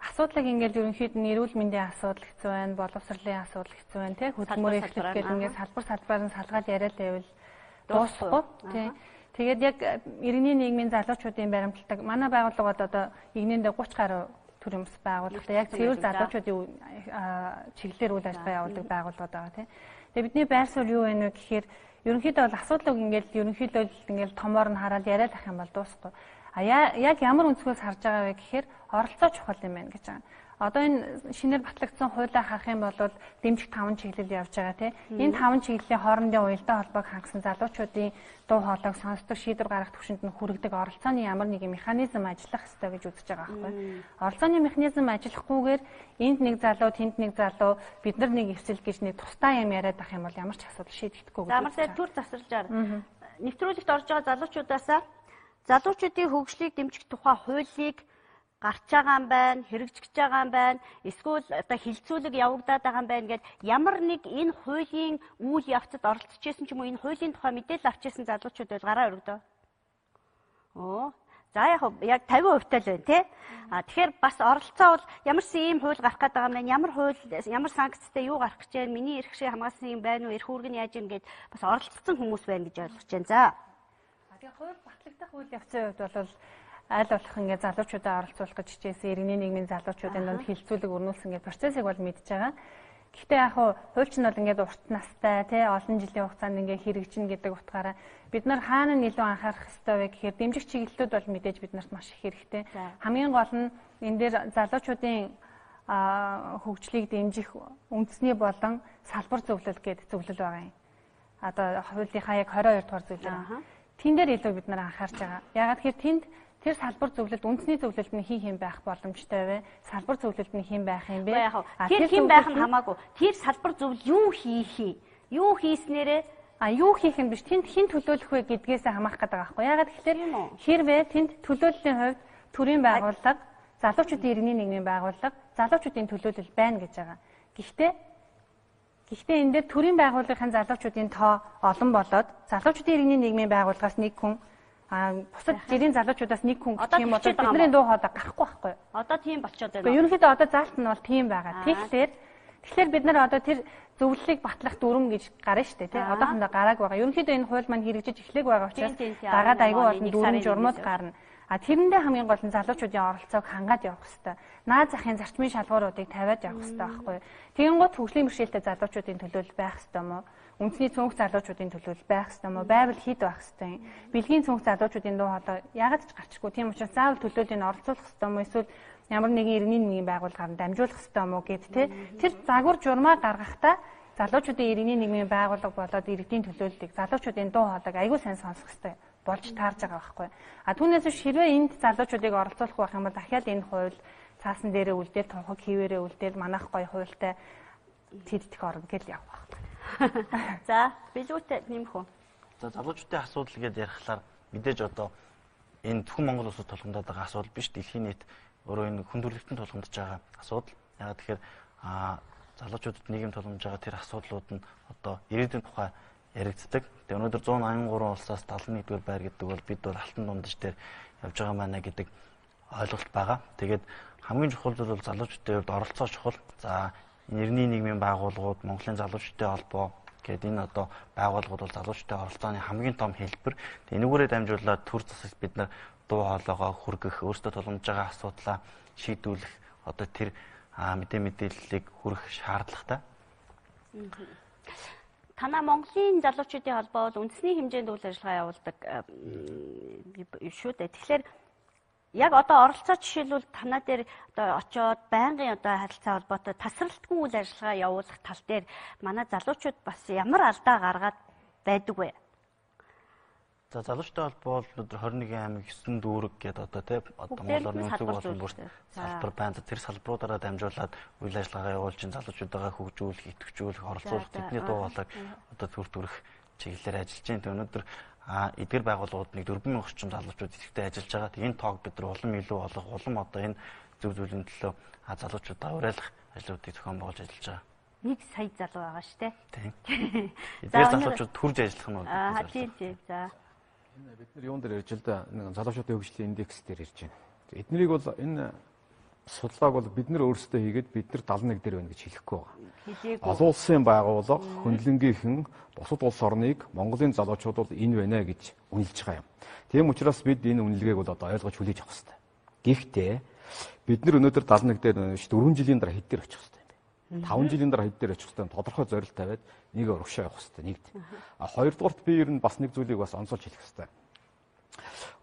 S9: асуудлыг ингээл ерөнхийдөө эрүүл мэндийн асуудал хэцүү байна, боловсролын асуудал хэцүү байна, тий хөдөлмөрийн эхлэл гэдэг ингээд салбар нь салгаад яриад байвал дуусахгүй тий. Тэгээд яг иргэний нийгмийн залуучуудын баримталдаг манай байгууллагууд одоо игнэндээ 30 гаруй төрийн бас байгууллагатай яг цэвэр залуучуудын чиглэлээр үйл ажиллагаа явуулдаг байгууллагууд байгаа тийм. Тэгээд бидний байр суурь юу вэ гэхээр ерөнхийдөө бол асуудлыг ингээл томоор нь хараад яриад ах юм бол дуусахгүй. Яг ямар өнцгөөс харж байгаа вэ гэхээр оролцоо чухал юм байна гэж байгаа. Одоо энэ шинээр батлагдсан хуулиа харах юм бол дэмжих 5 чиглэл явж байгаа тийм. Энэ 5 чиглэлийн хоорондын уялдаа холбоог хангасан залуучуудын дуу хоолойг сонсдог, шийдвэр гаргах түвшинд нь хүргэдэг оролцооны ямар нэгэн механизм ажиллах ёстой гэж үзэж байгаа байхгүй. Оролцооны механизм ажиллахгүйгээр энд нэг залуу, тэнд нэг залуу, бид нар нэг эвсэл гэж нэг тусдаа юм яриад ах юм бол ямар ч асуудал шийдэгдэхгүй гэж.
S1: Замарсаа төр засварлажаар нэвтрүүлэгт орж байгаа залуучуудаасаа залуучуудын хөгжлийг дэмжих тухай хуулийг гарч байгаа юм байна, хэрэгжиж байгаа юм байна, эсвэл одоо хэлэлцүүлэг явагдаад байгаа юм байна гэд ямар нэг энэ хуулийн үйл явцад оролцож исэн ч юм уу энэ хуулийн тухай мэдээлэл авч исэн залуучууд бол гараа өргөдөө. За яг 50% тал байна тий. Тэгэхээр бас оролцоо бол ямарсан ийм хууль гарах гэдэг юм байна, ямар хууль, ямар санкцтай юу гарах гэж байна, миний эрх шиг хамгаалсан юм байна уу, эрх үүрэг нь яаж юм гэд бас оролцсон хүмүүс байна гэж ойлгож байна. За.
S9: Тэгээ хууль батлагдах үйл явцын хувьд бол аль болох ингээд залуучуудаа оролцуулах гэж хичээсэн иргэний нийгмийн залуучуудын донд хэлэлцүүлэг өрнүүлсэн гэдэг процессыг бол мэдж байгаа. Гэхдээ яг хууль чинь бол ингээд урт настай тий олон жилийн хугацаанд ингээд хэрэгжинэ гэдэг утгаараа бид нар хаана илүү анхаарах ёстой вэ гэхээр дэмжих чиглэлүүд бол мэдээж биднэрт маш их хэрэгтэй. Хамгийн гол нь энэ дээр залуучуудын хөгжлийг дэмжих үндэсний болон салбар зөвлөл гэдэг зөвлөл байгаа юм. Одоо хуулийнхаа яг 22 дугаар зөвлөл. Тэн дээр илүү бид нар анхаарч байгаа. Ягаад гэхээр тэнд тэр салбар зөвлөлд үндэсний зөвлөлд нь хин байх боломжтой вэ? Салбар зөвлөлд нь хин байх юм бэ?
S1: Тэр хин байх нь хамаагүй. Тэр салбар зөвлөл юу хийх? Юу хийснээрээ
S9: юу хийх нь биш. Тэнд хин төлөөлөх вэ гэдгээс хамаах гэдэг байгаа байхгүй. Ягаад гэхээр хэрвээ тэнд төлөөллийн хувьд төрийн байгууллага, залуучуудын иргэний нийгмийн байгууллага, залуучуудын төлөөлөл байна гэж байгаа. Гэхдээ энэ дээр төрийн байгууллагын залуучуудын тоо олон болоод залуучуудын иргэний нийгмийн байгууллагаас нэг хүн бусад жирийн залуучуудаас нэг хүн гэх юм бол бидний дуу хоолой гарахгүй байхгүй.
S1: Одоо тийм болчиход байна.
S9: Ерөнхийдөө одоо заалт нь бол тийм байгаа. Тэгэхээр бид нар одоо тэр зөвлөлийг батлах дүрм гэж гарна шүү дээ тий. Одоохондоо гарааг байгаа. Ерөнхийдөө энэ хууль маань хэрэгжиж эхлэх байгаа учраас дагаад айгүй болон дүрм журмууд гарна. Тэрэндээ хамгийн гол нь залуучуудын оролцоог хангаад явах хэрэгтэй. Наад захын зарчмын шалгууруудыг тавиад явах хэрэгтэй байхгүй. Тэгэнгუთ хөгжлийн бэрхшээлтэй залуучуудын төлөөлөл байх хэрэгтэй мó. Үндэсний цөөнх залуучуудын төлөөлөл байх хэрэгтэй мó. Байвал хэд байх хэрэгтэй. Бэлгийн цөөнх залуучуудын дуу хоолой ягаад ч гарчихгүй. Тийм учраас заавал төлөөллийг оролцуулах хэрэгтэй мó. Эсвэл ямар нэгэн иргэний нэгэн байгууллагаар дамжуулах хэрэгтэй мó гэд тэ. Тэр загвар журмаа гаргахдаа залуучуудын иргэний нэгэн байгууллага болоод иргэдийн төлөөллийг залуучуудын дуу хоолойг аягүй сайн сонсох хэрэгтэй болж таарж байгаа байхгүй. Түүнээс хэрвээ энд залуучуудыг оролцуулах байх юм бол дахиад энэ хууль цаасан дээрээ үлдээл тунхаг хിവэрээ үлдээл манайх гоё хуультай тэддэх орно гэж явах байна.
S1: За, Бэлгүтэй нэмэх үү?
S7: За, залуучуудын асуудал гэдээ ярихлаар мэдээж одоо энэ зөвхөн Монгол улсад тулгамдаад байгаа асуудал биш, дэлхийн нийт өөрөө энэ хүндрэлтэн тулгамдж байгаа асуудал. Яагаад тэгэхээр залуучуудад нийгэм тулгамдж байгаа тэр асуудлууд нь одоо ирээдүйн тухай яригддаг. Тэгээ өнөөдөр 183 улсаас 71-р байр гэдэг бол бид бол алтан дундаж дээр явж байгаа маа гэдэг ойлголт байгаа. Тэгээд хамгийн чухал зүйл бол залуучуудын хувьд оролцоо чухал. За, иргэний нийгмийн байгууллагууд, Монголын залуучуудын холбоо гэдэг энэ одоо байгууллагууд бол залуучуудын оролцооны хамгийн том хэлбэр. Тэгээ энэгээрээ дамжуулаад төр засагт бид нар дуу хоолойгоо хүргэх, өөрсдөө тулгамдж байгаа асуудлаа шийдвэрлэх одоо тэр мэдээллийг хүргэх шаардлагатай.
S1: Танаа Монголын залуучуудын холбоо бол үндэсний хэмжээнд үйл ажиллагаа явуулдаг шүү дээ. Тэгэхээр яг одоо оролцоо жишээлбэл танаа дээр одоо очоод байнгын одоо харилцаа холбоотой тасралтгүй үйл ажиллагаа явуулах тал дээр манай залуучууд бас ямар алдаа гаргаад байдаг вэ?
S7: За, залуучтай холбоо бол өнөөдөр 21 аймаг 9 дүүрэг гэдэг одоо тий одоо Монгол орны өнцөг болон бүрт салбар байна. Тэр салбаруудаараа дамжуулаад үйл ажиллагаа явуулж залуучуудаа хөгжүүлэх, идэвхжүүлэх, оролцуулах, тэдний дуу хоолойг одоо төр төрөх чиглэлээр ажиллаж байна. Өнөөдөр эдгээр байгууллагууд нэг 4000 орчим залуучууд идэвхтэй ажиллаж байгаа. Энэ тоог бид нар улам илүү олох, улам одоо энэ зөв зүйлийн төлөө залуучуудаа уриалах ажлуудыг зохион байгуулж ажиллаж байгаа.
S1: 1 сая залуу байгаа шүү дээ.
S7: Тийм. Эдгээр залуучууд төрж ажиллах нь бол
S1: тийм. За.
S5: Бид нар юун дээр ярьж л да залуучуудын хөгжлийн индекс дээр ярьж байна. Эднэрийг бол энэ судалгааг бол бид нар өөрсдөө хийгээд бид нар 71 дээр байна гэж хэлэхгүй байгаа. Олон улсын байгууллага хөндлөнгийнхэн бусад улс орныг Монголын залуучууд бол энэ байна гэж үнэлж байгаа юм. Тийм учраас бид энэ үнэлгээг бол одоо ойлгож хүлээж авах хэрэгтэй. Гэхдээ бид нар өнөөдөр 71 дээр байна шүү 4 жилийн дараа хэд дээр очих хэрэгтэй юм бэ? 5 жилийн дараа хэд дээр очих хэрэгтэй тодорхой зорилт тавиад нэг урагшаа явах хэрэгтэй нэгд. Хоёрдугаарт би ер нь бас нэг зүйлийг бас онцолж хэлэх хэрэгтэй.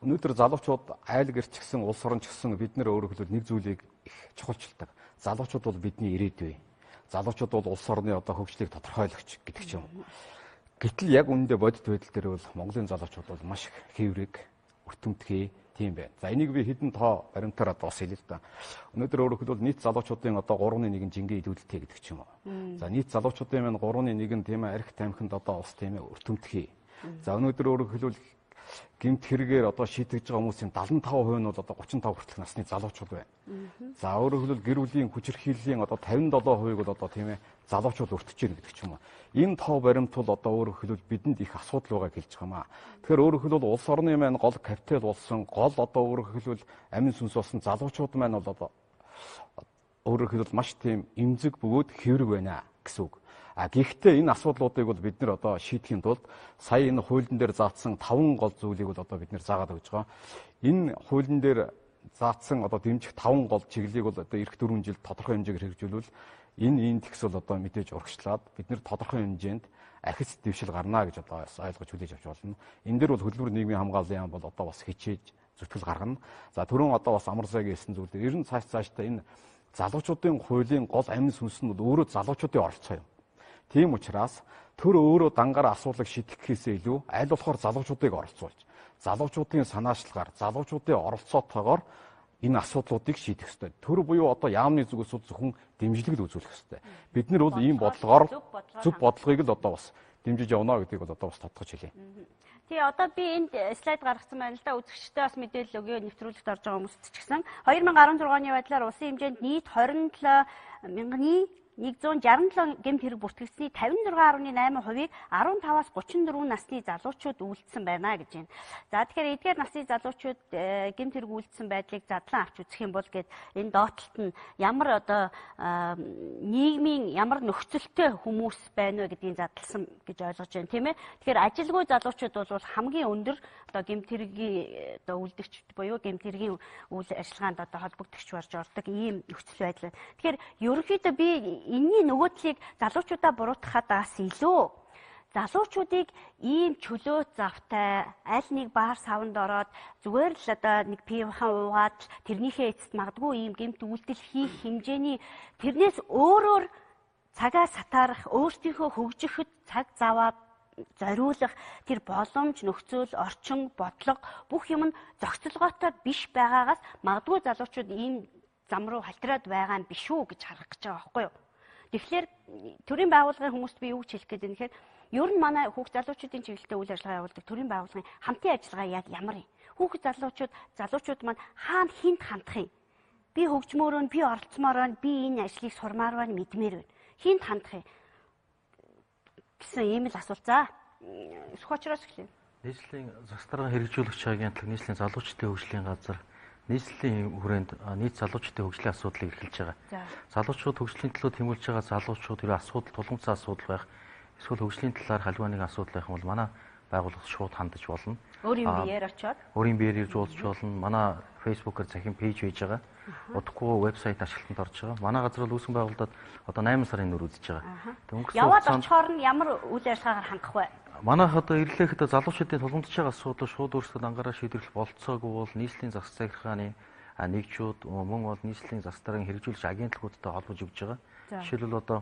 S5: Өнөөдөр залуучууд айл гэр ч гэсэн улс орон ч гэсэн бид нар өөрөөр хэлбэл нэг зүйлийг их чухалчилдаг. залуучууд бол бидний ирээдүй. Залуучууд бол улс орны одоо хөгжлийг тодорхойлогч гэдэг ч юм. Гэтэл яг үүндээ бодит байдал дээр бол Монголын залуучууд бол маш их хэврэг, өртөмтгий тийм байна. За энийг би хэдэн тоо баримтаар одоо бас хэлээ л да. Өнөөдөр өөрөөр хэлбэл нийт залуучуудын одоо 3/1 жингээ илүүдэлтэй гэдэг ч юм уу. За нийт залуучуудын маань 3/1 тийм ээ арх тамхинд одоо бас тийм ээ өртөмтгий. За өнөөдөр өөрөөр хэлбэл гэмт хэрэгээр одоо шийдэж байгаа хүмүүсийн 75% нь бол одоо 35 хүртэлх насны залуучууд байна. За өөрөөр хэлбэл гэр бүлийн хүчирхийллийн одоо 57% бол одоо тийм ээ залуучууд өртөж байна гэдэг ч юм уу. Энэ тоо баримт бол одоо өөрөөр хэлбэл бидэнд их асуудал байгааг хэлж байгаа маа. Тэгэхээр өөрөөр хэлбэл улс орны маань гол капитал болсон, гол одоо өөрөөр хэлбэл амин сүнс болсон залуучууд маань бол одоо өөрөөр хэлбэл маш тийм эмзэг бөгөөд хэврэг байна гэсэн үг. Гэхдээ энэ асуудлуудыг бол бид нэр одоо шийдэхийн тулд сая энэ хуулийн дээр заасан 5 гол зүйлийг бол одоо бид нэр заагаад өгч байгаа. Энэ хуулийн дээр заасан одоо дэмжих 5 гол чиглэлийг бол одоо эх 4 жилд тодорхой хэмжээгээр хэрэгжүүлвэл энэ индекс бол одоо мэдээж урагшлаад бид нэр тодорхой хэмжээнд ахиц дэвшил гарна гэж одоо ойлгож хүлээж авч болно. Энэ дээр бол хөдөлмөр нийгмийн хамгааллын яам бол одоо бас хичээж зүтгэл гаргана. За түрүүн одоо бас амар сайгийн хэлсэн зүйл дээр ер нь цаашдаа энэ залуучуудын хуулийн гол амин сүнс нь бол өөрөө залуучуудын оролцоо юм. Тийм учраас төр өөрөө дангаараа асуудлыг шийдэх гэхээсээ илүү аль болохоор залуучуудыг оролцуулж, залуучуудын санаачлагаар, залуучуудын оролцоотойгоор энэ асуудлуудыг шийдэх ёстой. Төр буюу одоо яамны зүгээс зөвхөн дэмжлэгд үзүүлэх ёстой. Бид нар бол ийм бодлогоор зөв бодлогыг л одоо бас дэмжиж явна гэдгийг бол одоо бас тодтогч хэлье.
S1: Тий, одоо би энд слайд гаргасан байна л да. Үзэгчтэй бас мэдээлэл өгье, нэвтрүүлэгт орж байгаа хүмүүст ч гэсэн 2016 оны байдлаар улсын хэмжээнд нийт 27,167 гэмт хэрэг бүртгэгдсэний 56.8%-ийг 15-аас 34 насны залуучууд үйлдсэн байна гэж байна. За тэгэхээр эдгээр насны залуучууд гэмт хэрэг үйлдсэн байдлыг задлан авч үзэх юм бол гээд энэ доотлолт нь ямар одоо нийгмийн ямар нөхцөлтэй хүмүүс байна вэ гэдгийг задлсан гэж ойлгож байна, тийм ээ. Тэгэхээр ажилгүй залуучууд бол хамгийн өндөр одоо гэмт хэргийн одоо үйлдэгч буюу гэмт хэргийн үйл ажиллагаанд одоо холбогдогч болж ордог ийм нөхцөл байдал. Тэгэхээр ерөнхийдөө би энэний нөгөөдлийг залуучуудаа буруутгахаас илүү залуучуудыг ийм чөлөө завтай аль нэг баар савнд ороод зүгээр л одоо нэг пивхан уугаад тэрнийхээ эцэст магадгүй ийм гэмт үйлдэл хийх хэмжээний тэрнээс өөрөөр цагаа сатаарах, өөрсдийнхөө хөгжихэд цаг заваад зориулах тэр боломж, нөхцөл, орчин, бодлого бүх юм нь зохицолгоотой биш байгаагаас магадгүй залуучууд ийм зам руу халтраад байгаа юм биш үү гэж харах гэж байгаа байхгүй юу? Тэгэхээр төрийн байгууллагын хүмүүст би юу гэж хэлэх гээд байна гэхээр ер нь манай хүүхд залуучуудын чиглэлтэй үйл ажиллагаа явуулдаг төрийн байгууллагын хамтын ажиллагаа яг ямар юм? Хүүхд залуучууд маань хаана хинт хандах юм? Би хөгжмөөрөө нь, би оролцмоор нь, би энэ ажлыг сурмаар байна, мэдмээр байна. Хинт хандах юм? Гэсэн ийм л асуулт. За сухачраас эхлэв.
S3: Нийслэлийн засгийн хэрэгжүүлэгч агентлаг, нийслэлийн залуучдын хөгжлийн газар нийслэлийн хүрээнд нийт залуучдын хөгжлийн асуудлыг эрхэлж байгаа. Залуучууд хөгжлийн төлөө тэмүүлж байгаа залуучууд хэрэг асуудал, тулгымцсан асуудал байх, эсвэл хөгжлийн талаар халиваа нэг асуудал байх юм бол манай байгууллага шууд хандаж болно.
S1: Өөрийн биеэр очиод.
S3: Өөрийн биеэр ирж уулзч болно. Манай Facebook-оор захин пэйж хийж байгаа. Удахгүй вебсайт ашиглалтанд орж байгаа. Манай газар бол үүсгэн байгууллагад одоо 8 сарын нөр үзэж байгаа.
S1: Яваад очихоор нь ямар үйл ажиллагаагаар хангах вэ?
S3: Манайх одоо ирлээхэд залуучуудын тулгамдж байгаа асуудал шууд өөрсдөө ангараа шийдвэрлэх болцоогүй бол нийслэлийн засаг захиргааны нэгжүүд мөн бол нийслэлийн засаг даргын хэрэгжүүлэгч агентлагуудтай холбож өгч байгаа. Жишээлбэл одоо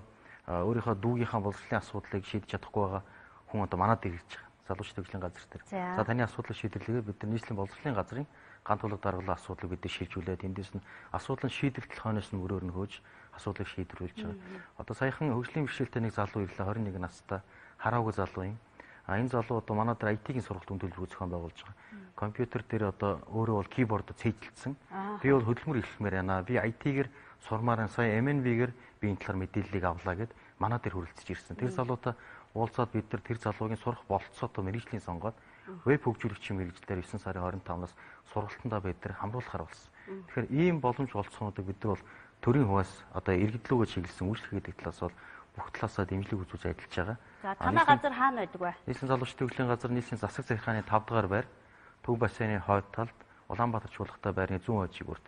S3: өөрийнхөө дүүгийнхаа боловсролын асуудлыг шийдэж чадахгүй байгаа хүн одоо манад ирж байгаа. Залуучдын хөгжлийн газар дээр. За таны асуудлыг шийдэрлэгээ бид нар нийслэлийн боловсролын газрын ганц тулаг даргалан асуудлыг бид шийдвэрлээд эндээс нь асуудал нь шийдэгдэл хойноос нь мөрөөр нь хөөж асуудлыг шийдвэрлэж байгаа. Одоо саяхан хөгжлийн бэрхшээлтэй нэг залуу ирлээ 21 настай хараагүй залуу юм. Энэ залуу одоо манай дээр IT-ийн сургалт төлөвлөгөө зохион байгуулж байгаа. Компьютер дээр одоо өөрөө бол кийбордод цэежлэлсэн. Би бол хөдөлмөр эхлэмээр байна. Би IT-гээр сурмаар сая MNV-гээр би энэ талаар мэдээллийг авлаа гэд манай дээр хүрэлцэж ирсэн. Тэр залуутай уулзаад бид нар тэр залуугийн сурах болцоотой мэргэжлийн сонгоод веб хөгжүүлэгчийн мэргэжлээр 9 сарын 25-наас сургалтандаа бид нар хамруулахаар болсон. Тэгэхээр ийм боломж олцоонуудыг бид нар бол төрийн хувьас одоо иргэдлүүгээ чиглэсэн үйлчлэг гэдэг талаас бол бүх талаасаа дэмжлэг үзүүлж ажиллаж байгаа.
S1: За танай газар хаана байдаг вэ?
S3: Нийслэлийн залуучдын хөгжлийн газар нийслэлийн засаг захиргааны 5 дугаар байр Төв бассейны хойд талд Улаанбаатар чуулгатай байрны зүүн хойд чигүүрт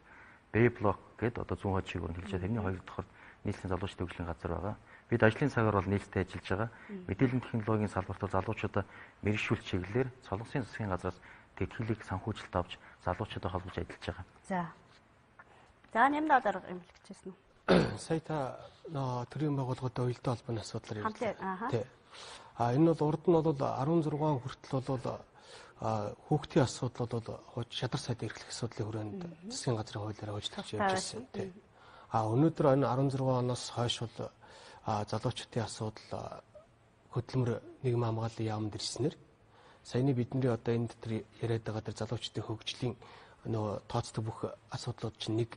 S3: Б блок гэдэг одоо зүүн хойд чигүүрт хэлж тэрний хоёр дахь нийслэлийн залуучдын хөгжлийн газар байгаа. Бид ажлын цагаар бол нээлттэй ажиллаж байгаа. Мэдээллийн технологийн салбарт залуучуудаа мэргэжүүлэх чиглэлээр солонгосын засгийн газраас тэтгэлэг санхүүжилт авч залуучуудаа холбож ажиллаж байгаа.
S1: За нэмд дарга юм хэлчихсэн үү?
S4: сая та төрийн байгууллагуудаа уялдаа холбооны асуудлаар
S1: ярьлаа.
S4: Тий. Энэ бол урд нь бол 16 хүртэл бол хүүхдийн асуудлууд бол шадар сайд эрхлэх асуудлын хүрээнд засгийн газрын хуулиараа хөгжлөж явж ирсэн. Тий. Өнөөдөр энэ 16 оноос хойш бол залуучуудын асуудал хөдөлмөр нийгмийн хамгааллын яамд ирснээр саяны бидний одоо энэ дотор яриад байгаа дэр залуучдын хөгжлийн нөгөө тооцдог бүх асуудлууд чинь нэг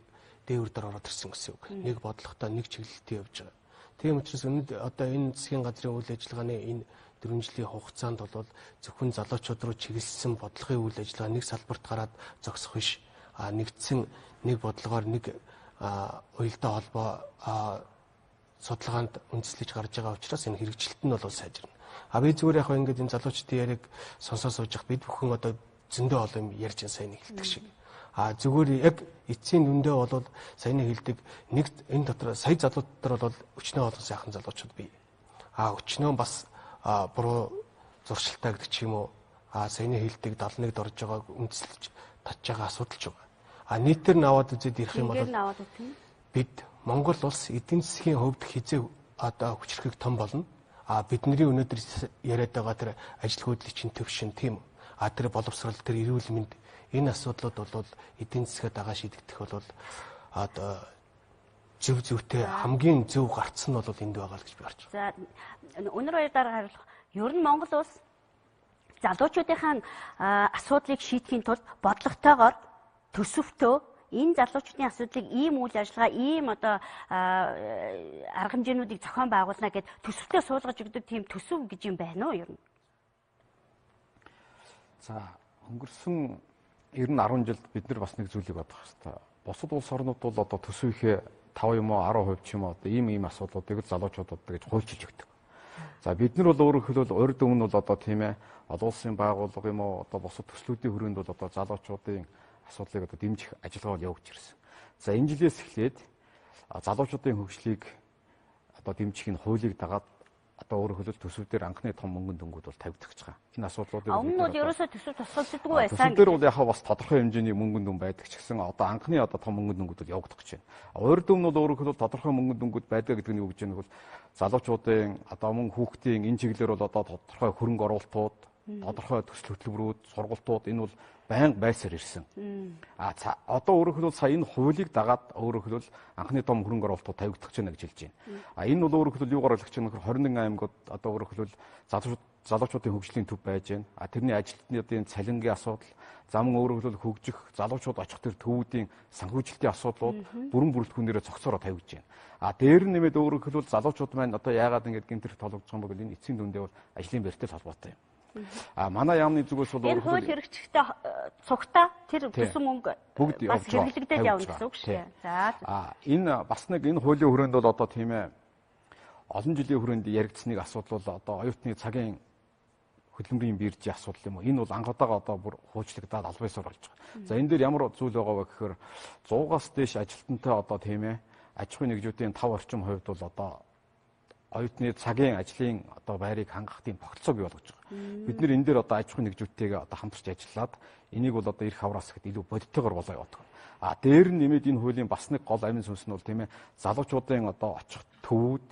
S4: дээвэр дээр ороод ирсэн гэсэн үг. Нэг бодлоготой нэг чиглэлтэй явж байгаа. Тийм учраас одоо энэ засгийн газрын үйл ажиллагааны энэ 4 жилийн хугацаанд бол зөвхөн залуучууд руу чиглэсэн бодлогын үйл ажиллагаа нэг салбарт гараад зогсох биш. Нэгдсэн нэг бодлогоор нэг уялдаа холбоо судалгаанд үндэслэж гарч байгаа учраас энэ хэрэгжилт нь бол сайжирна. Би зүгээр яг ингээд энэ залуучдын яриг сонсоо сууж явах бид бүхэн одоо зөндөө олон юм ярьж сайн хэлдэг шиг. Зүгээр яг эцсийн дүндээ бол саяны хэлдэг нэг энэ дотор сая залууд дотор бол өчнөө олон сайхан залуучууд бий. Өчнөө бас буруу зуршилтай гэдэг ч юм уу. Саяны хэлдэг 71-д орж байгааг үндэслэж татж байгаа асуудал ч байгаа. Нийтээр наваад үзээд ирэх юм бол бид Монгол улс эдийн засгийн хувьд хизээ одоо хүчрхэг том болно. Бидний өнөөдөр яриад байгаа тэр ажил хөдөлгөөний төвшин тийм үү. Тэр боловсрол тэр эрүүл мэнд энэ асуудлууд бол эдийн засгаа дагаа шийдэгдэх бол одоо зөв зөвтэй хамгийн зөв гарц нь бол энд байгаа л гэж би харж байна.
S1: За өнөр баяраар хариулах. Ер нь Монгол улс залуучуудын асуудлыг шийдэхийн тулд бодлоготойгоор төсөвтөө энэ залуучуудын асуудлыг ийм үйл ажиллагаа, ийм одоо арга хэмжээнүүдийг зохион байгуулна гэд төсөвтөө суулгаж өгдөг тийм төсөв гэж юм байна уу ер нь?
S5: За өнгөрсөн 90 жилд бид нар бас нэг зүйлийг бодох хэрэгтэй. Бусад улс орнууд бол одоо төсвийнхээ 5 юм уу 10% ч юм уу одоо ийм асуудлуудыг залуучуудад гэж хуульчилж өгдөг. За бид нар бол өөрөөр хэлбэл урд өмнө бол одоо тийм ээ олон улсын байгууллага юм уу одоо бусад төслүүдийн хүрээнд бол одоо залуучуудын асуудлыг одоо дэмжих ажиллагаа явуулж ирсэн. За энэ жилээс эхлээд залуучуудын хөгжлийг одоо дэмжих энэ хуулийг дагаад одоо өөрөөр хэлбэл төсөв дээр анхны том мөнгөнд дөнгүүд бол тавигдах гэж байгаа. Энэ асуудлуудыг
S1: өмнө нь ерөөсөө төсөв тусгалтдаггүй байсан.
S5: Төсөв дээр бол яг бас тодорхой хэмжээний мөнгөнд дүн байдаг ч гэсэн одоо анхны одоо том мөнгөнд дөнгүүд бол явагдах гэж байна. Урд өмнө бол өөрөөр хэлбэл тодорхой мөнгөнд дөнгүүд байдаг гэдэг нь юу гэж байна вэ? Залуучуудын одоо мөн хүүхдийн энэ чиглэлээр бол одоо тодорхой хөрөнгө оруулалтууд, тодорхой төсөл хөтөлбөрүүд, сургалтууд энэ бол байнга байсаар ирсэн. Одоо өөрөөр хэлбэл сая энэ хуулийг дагаад өөрөөр хэлбэл анхны том хөрөнгө оруулалтууд тавигдах гэж байна гэж хэлж байна. Энэ бол өөрөөр хэлбэл юугаар ойлгож байна гэхээр 21 аймагуд одоо өөрөөр хэлбэл залуучуудын хөгжлийн төв байж байна. Тэрний ажилтнуудын цалингийн асуудал, зам өөрөөр хэлбэл хөгжих, залуучууд очих тэр төвүүдийн санхүүжилтийн асуудлууд бүрэн бүрэлдэхүүнээрээ цогцоороо тавигдж байна. Дээр нь нэмээд өөрөөр хэлбэл залуучууд маань одоо яагаад ингэж гинтэр тоглож байгаа юм бэ гэвэл энэ эцсийн дүндээ бол ажлын байртай холбоотой юм. Манай яамны зүгээс бол
S1: энэ хууль хэрэгжихдээ цугтаа тэр төсөн мөнгө бүгд хэрэглэгдээд явна гэсэн үг шүү дээ. За.
S5: Энэ бас нэг энэ хуулийн хүрээнд бол одоо тийм ээ олон жилийн хүрээнд яригдсныг асуудал бол одоо оюутны цагийн хөдөлмөрийн биржийн асуудал юм уу? Энэ бол анх удаага одоо бүр хуучлагдаад аль биесээр болж байгаа. За энэ дээр ямар зүйл байгаа вэ гэхээр 100-аас дээш ажилтнтай одоо тийм ээ аж ахуйн нэгжүүдийн 5 орчим хувьд бол одоо оюутны цагийн ажлын одоо байрыг хангах тийм тогтолцоо бий болгож байгаа. Бид нэр энэ дээр одоо аж ахуйн нэгжүүдтэйгээ одоо хамтарч ажиллаад энийг бол одоо ирэх хавраас ихэд илүү бодиттойгоор болоо явуулдаг. Дээр нь нэмээд энэ хуулийн бас нэг гол амин сүнс нь бол тийм ээ залуучуудын одоо очих төвүүд,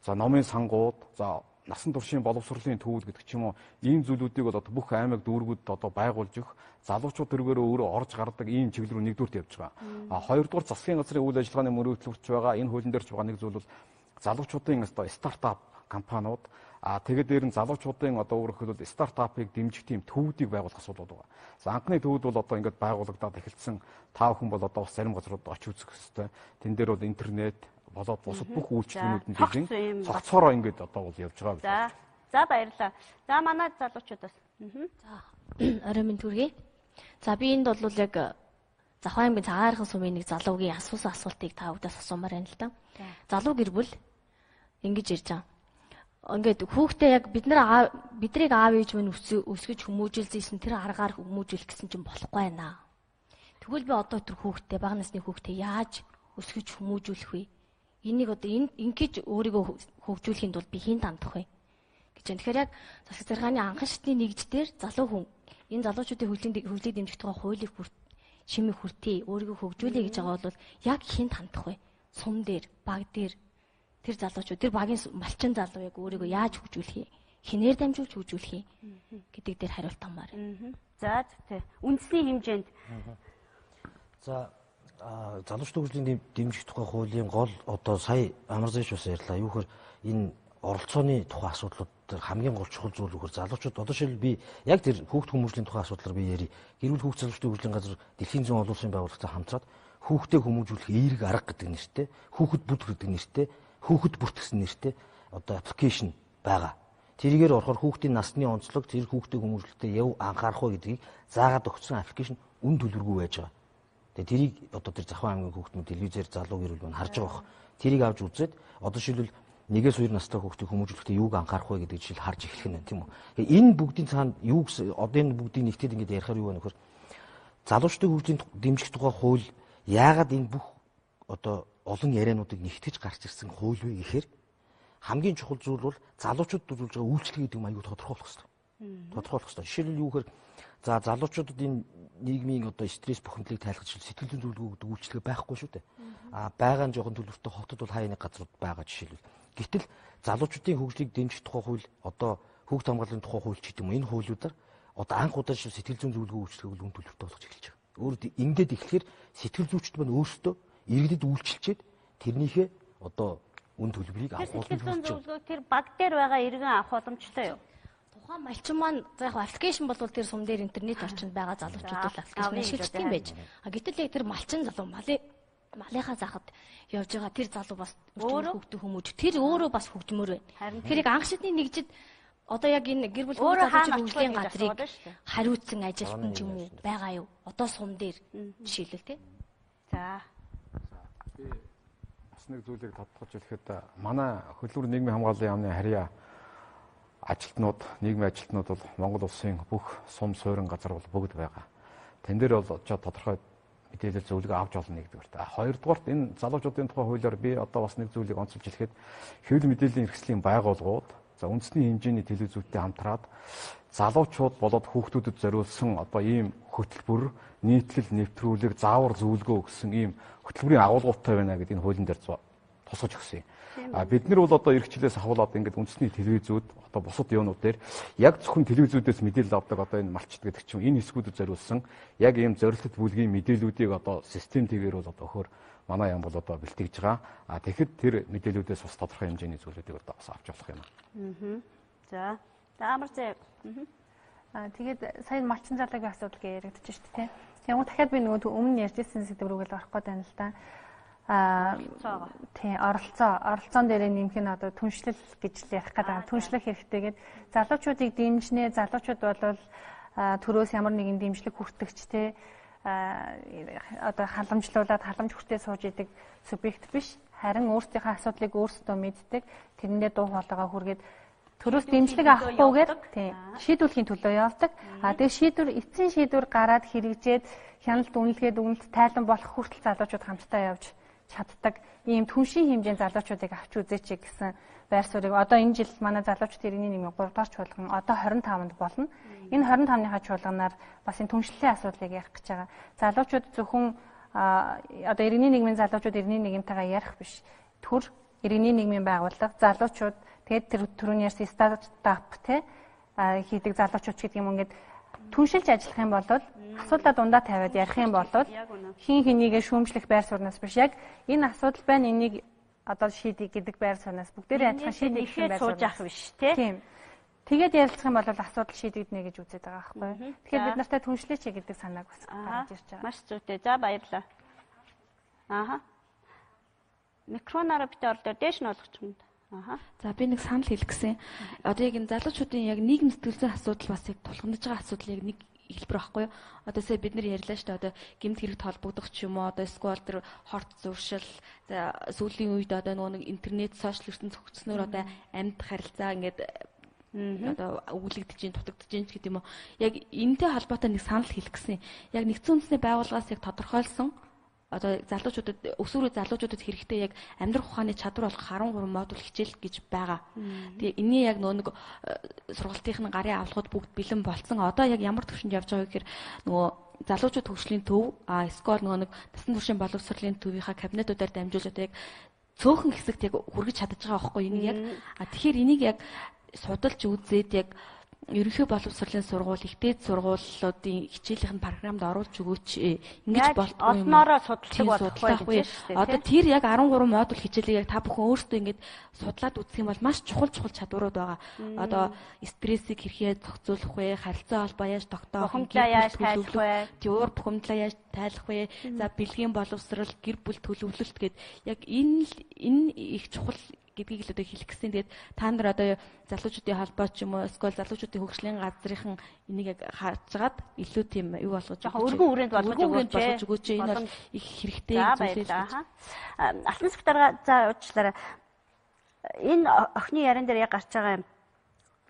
S5: за номын сангууд, за насан туршийн боловсролын төвүүд гэдэг ч юм уу ийм зүйлүүдийг бол одоо бүх аймаг дүүргүүд одоо байгуулж өгөх залуучууд тэргээр өөрөө орж гардаг ийм чиглэл рүү нэгдүгürt явж байгаа. Хоёрдугаар засгийн газрын үйл ажиллагааны мөрөөдлөгч байгаа энэ хуулийн дээр ч байгаа нэг зүйл бол залуучуудын одоо стартап компаниуд тэгээд дээр нь залуучуудын одоо өөрөөр хэлбэл стартапыг дэмжих тийм төвүүдийг байгуулах асуудал байгаа. За анхны төвүүд бол одоо ингээд байгуулагдаад эхэлсэн. Та бүхэн бол одоо бас зарим газрууд очиж үзэх хэрэгтэй. Тэн дээр бол интернет болоод бусад бүх үйлчлэгнүүд нь дижин цогцоороо ингээд одоо бол явж байгаа гэж.
S1: За баярлалаа. За манай залуучуудаас.
S10: За орой минь түргэе. За би энд бол яг Завхан аймгийн цагаархан сумын нэг залуугийн асуусан асуултыг та бүдээс асуумаар байна л да. Залуу гэр бүл ингэж ирж байгаа. Ингээд хүүхдээ яг бидрийг аав ээж минь өсгөж хүмүүжүүлсэн тэр аргаар хүмүүжүүлэх гэсэн чинь болохгүй байна. Тэгвэл би одоо тэр хүүхдээ бага насны хүүхдээ яаж өсгөж хүмүүжүүлэх вэ? Энийг одоо ингэж өөрийгөө хөгжүүлэхийн тулд би хэн хандах вэ гэж байна. Тэгэхээр яг засаг захиргааны анхан шатны нэгж дээр залуу хүн энэ залуучуудын хөгжлийг дэмжих тухай хуулийг шимийг хүртээ өөрийгөө хөгжүүлэе гэж байгаа бол яг хэн хандах вэ? сум дээр, баг дээр тэр залуучууд, тэр багийн малчин залуу яг өөрийгөө яаж хөгжүүлэх юм, хинээр дамжуулж хөгжүүлэх юм гэдэг дээр хариулт томоор.
S1: За тий. Үндэсний хэмжээнд.
S3: За залуучдын хөгжлийн дэмжих тухай хуулийн гол одоо сая амар зэш бас ярьлаа. Юу гэхээр энэ оролцооны тухай асуудлууд дээр хамгийн гол чухал зүйл үгээр залуучууд одоо шил би яг тэр хүүхд хүмүүжлийн тухай асуудлаар би ярий. Гэр бүл хүүхд залуучдын хөгжлийн газар дэлхийн зүүн олон улсын байгууллагатай хамтраад хүүхдэд хүмүүжүүлэх эерэг арга гэдэг нэртэй, хүүхэд бүт гэдэг нэртэй, хүүхэд бүрт гэсэн нэртэй одоо аппликейшн байгаа. Тэрийгээр орохоор хүүхдийн насны онцлог, тэр хүүхдэд хүмүүжүүлэлтэд яв анхаарах уу гэдгийг заагаад өгсөн аппликейшн үн төлбөргүй байж байгаа. Тэгээ тэрийг одоо тэр Завхан аймгийн хүүхдүүд телевизээр залуу гэр бүл маань харж байгаа. Тэрийг авч үзээд одоо шилбэл 1-2 настай хүүхдийг хүмүүжүүлэхдээ юуг анхаарах вэ гэдэг жишээл харж эхлэх нь тийм үү. Энэ бүгдийн цаана юу одоо энэ бүгдийг нэгтгэж ингэж ярихаар юу вэ нөхөр залуучдын хөгжлийн дэмжих тухай хууль яагаад энэ бүх одоо олон яриануудыг нэгтгэж гарч ирсэн хууль вэ гэхээр хамгийн чухал зүйл бол залуучууд үзүүлж байгаа үйлчлэг гэдэг юм аягүй тодорхойлох хэрэгтэй. Тодорхойлох хэрэгтэй. Жишээлбэл юу гэхээр за залуучуудад энэ нийгмийн одоо стресс бухимдлыг тайлгаж сэтгэл зүйн зөвлөгөө гэдэг үйлчлэг байхгүй шүү дээ. Байгаа нь жоохон төлөвтэй хотод бол хаяа нэг газрууд байгаа жишээлбэл. Гэтэл залуучуудын хөгжлийг дэмжих тухай хууль одоо хүүхд хамгааллын тухай хууль ч гэдэг юм энэ хуулиудаар одоо анх удаа сэтгэл зүйн зөвлөгөө үйлчлэгийг үн төлөвтэй болгож эхэлж байгаа. Өөрөөр ингээд эхлэхээр сэтгэл зүйчд маань өөрсдөө иргэдэд үйлчилчээд тэрнийхээ одоо үн төлбөрийг авах боломжтой.
S1: Сэтгэл зүйн зөвлөгөөг тэр баг дээр байгаа иргэн авах боломжтой юу?
S10: Тухайн малчин маань за яг аппликейшн бол тэр сум дээр интернет орчинд байгаа залуучууд л аппликейшн ашиглаж юм байж. Гэтэл яг тэр малчин залуу малынхаа захад явж байгаа тэр залуу бас хүүхдээ хүмүүж тэр өөрөө бас хөгжмөр байна. Тэр яг анх шидний нэгжид одоо яг энэ гэр бүл залуучдын хөгжлийн газрыг хариуцсан ажилтан ч юм уу байгаа юу? Одоо сум дээр жишээлбэл тий.
S1: За.
S5: Би бас нэг зүйлийг тодтогч хэлэхэд манай хөлбөр нийгмийн хамгааллын яамны харьяа ажилтнууд, нийгмийн ажилтнууд бол Монгол улсын бүх сум суурин газар бол бүгд байгаа. Тэн дээр бол тодорхой мэдээлэл зөвлөгөө авч олно нэгдүгээр. Хоёрдугаарт энэ залуучуудын тухай хуулиар би одоо бас нэг зүйлийг онцолж хэлэхэд хэвлэл мэдээллийн хэрэгслийн байгууллагууд за үндэсний хэмжээний телевизүүдтэй хамтраад залуучууд болоод хүүхдүүдэд зориулсан одоо ийм хөтөлбөр, нийтлэл, нэвтрүүлэг, заавар зөвлөгөө өгсөн ийм хөтөлбөрийн агуулгуудтай байна гэдэг энэ хуулийн дээр тусгаж өгсөн юм. Бид нар бол одоо эрхчлээс хавуулаад ингээд үндэсний телевизүүд одоо бусад юунууд дээр яг зөвхөн телевизүүдээс мэдээлэл авдаг одоо энэ малчд гэдэг чинь энэ хэсгүүдэд зориулсан яг ийм зорилт бүлгийн мэдээллүүдийг одоо системтэйгээр бол одоо өхөр манай яам бол одоо бэлтгэж байгаа. Тэгэхэд тэр мэдээллүүдээс бас тодорхой хэмжээний зүйлүүдийг одоо бас авч болох юм.
S1: За. Амар зэ.
S9: Тэгээд сая малчин залуугийн асуудал гэж яригдчих шүү дээ. Тэгмээ дахиад би нөгөө өмнө ярьжсэн сэдв рүү л орох гээд байна л да. Тийм оролцоон дээр нэмэх нь одоо түншлэл гэж ярих гэдэг. Түншлэх хэрэгтэйгээд залуучуудыг дэмжнэ. Залуучууд бол төрөөс ямар нэгэн дэмжлэг хүртэгчтэй одоо халамжлуулаад халамж хүртээ сууж идэг субъект биш. Харин өөрсдийнхөө асуудлыг өөрсдөө мэддэг. Тэрэндээ дуу хоолойгоо хүргээд төрөөс дэмжлэг авахгүйгээр тийм шийдвэрлэхийн төлөө явдаг. Тэгээ эцсийн шийдвэр гараад хэрэгжээд хяналт үнэлгээд үнэлт тайлан болох хүртэл залуучууд хамтдаа явж чаддаг ийм түншийн хэмжээний залуучуудыг авч үзээч гэсэн байр суурийг одоо энэ жил манай залуучууд иргэний нийгмийн 3 дахь чуулган одоо 25-нд болно. Энэ 25-ныхаа чуулганаар бас энэ түншлэлийн асуудлыг ярих гэж байгаа. Залуучууд зөвхөн одоо иргэний нийгмийн залуучууд иргэний нийгэмтэйгээ ярих биш. Төр иргэний нийгмийн байгууллага залуучууд тэгээд тэр түрүүний ярьсан стартап хийдэг залуучууд гэдэг юм ингээд түншилж ажиллах юм бол асуудлаа дундаа тавиад ярих юм бол хин хинийгээ шүүмжлэх байр суурнаас биш яг энэ асуудал байна энийг одоо шийдий гэдэг байр суурнаас бүгдээрээ адилхан шийдэх байр сууж авах биш тийм. Тэгээд ярилцах юм бол асуудал шийдэгдэнэ гэж үзээд байгаа байхгүй. Тэгэхээр бид нартай түншлээч гэдэг санааг бас гаргаж ирж байгаа.
S1: Маш зүйтэй. За баярлалаа. Микрофоноор бит орлоо дээш нь болгоч юм.
S8: За би нэг санал хэлэх гэсэн. Одоо яг энэ залуучуудын яг нийгэм сэтгүүлсэн асуудал бас яг тулгамдж байгаа асуудал яг нэг хэлбэр байхгүй юу? Одоо сая бид нар ярьлаа шүү дээ. Одоо гэмт хэрэгт холбогдох ч юм уу, одоо эсвэл тэр хорт зуршил, за сүүлийн үед одоо нөгөө нэг интернет, сошиал ертөнц хөгжснөөр одоо амьд харилцаа ингээд одоо өвлөгдөж ин дутагдж ин гэдэг юм уу? Яг энэтэй холбоотой нэг санал хэлэх гэсэн. Яг нэгдсэн үндэсний байгууллагаас яг тодорхойлсон одоо залуучуудад өсвөр залуучуудад хэрэгтэй яг амьдрах ухааны чадвар болох 13 модуль хичээл гэж байгаа. Тэгээ энэний яг нөгөө нэг сургалтынхны гарын авлагууд бүгд бэлэн болцсон. Одоо яг ямар төвшөнд явж байгаа гэхээр нөгөө залуучууд хөгжлийн төв эсвэл нөгөө нэг насан туршийн боловсролын төвийнхаа кабинетуудаар дамжуулж одоо яг цөөхөн хэсэгт яг хүргэж чадаж байгаа байхгүй энийг яг тэгэхээр энийг яг судалж үзээд яг ерөнхий боловсролын сургууль, ихтэй сургуулиудын хичээлийнх нь програмд оруулж өгөөч. Ингэж болтгоо юм.
S1: Олноороо судалдаг болохгүй гэж байна.
S8: Одоо тэр яг 13 модуль хичээлийг яг та бүхэн өөрсдөө ингэж судлаад үзэх юм бол маш чухал чадварууд байгаа. Одоо стрессийг хэрхэн зохицуулах вэ? Харилцаа холбоо яаж тогтоох вэ?
S1: Бухимдлаа яаж тайлах вэ?
S8: Төвөр бухимдлаа яаж тайлах вэ? За бэлгийн боловсрол, гэр бүл төлөвлөлт гэд яг энэ их чухал гэдгийг л одоо хэлэх гэсэн. Тэгээд та нар одоо залуучуудын холбоо ч юм уу эсвэл залуучуудын хөгжлийн газрынхан энийг яг харж агаад илүү тийм юу болгож
S1: өргөн хүрээнд болгож
S8: өгөөч. Энэ бол их хэрэгтэй зүйлээ.
S1: Алтан секретарь за уучлаарай. Энэ охины яран дээр яг гарч байгаа юм.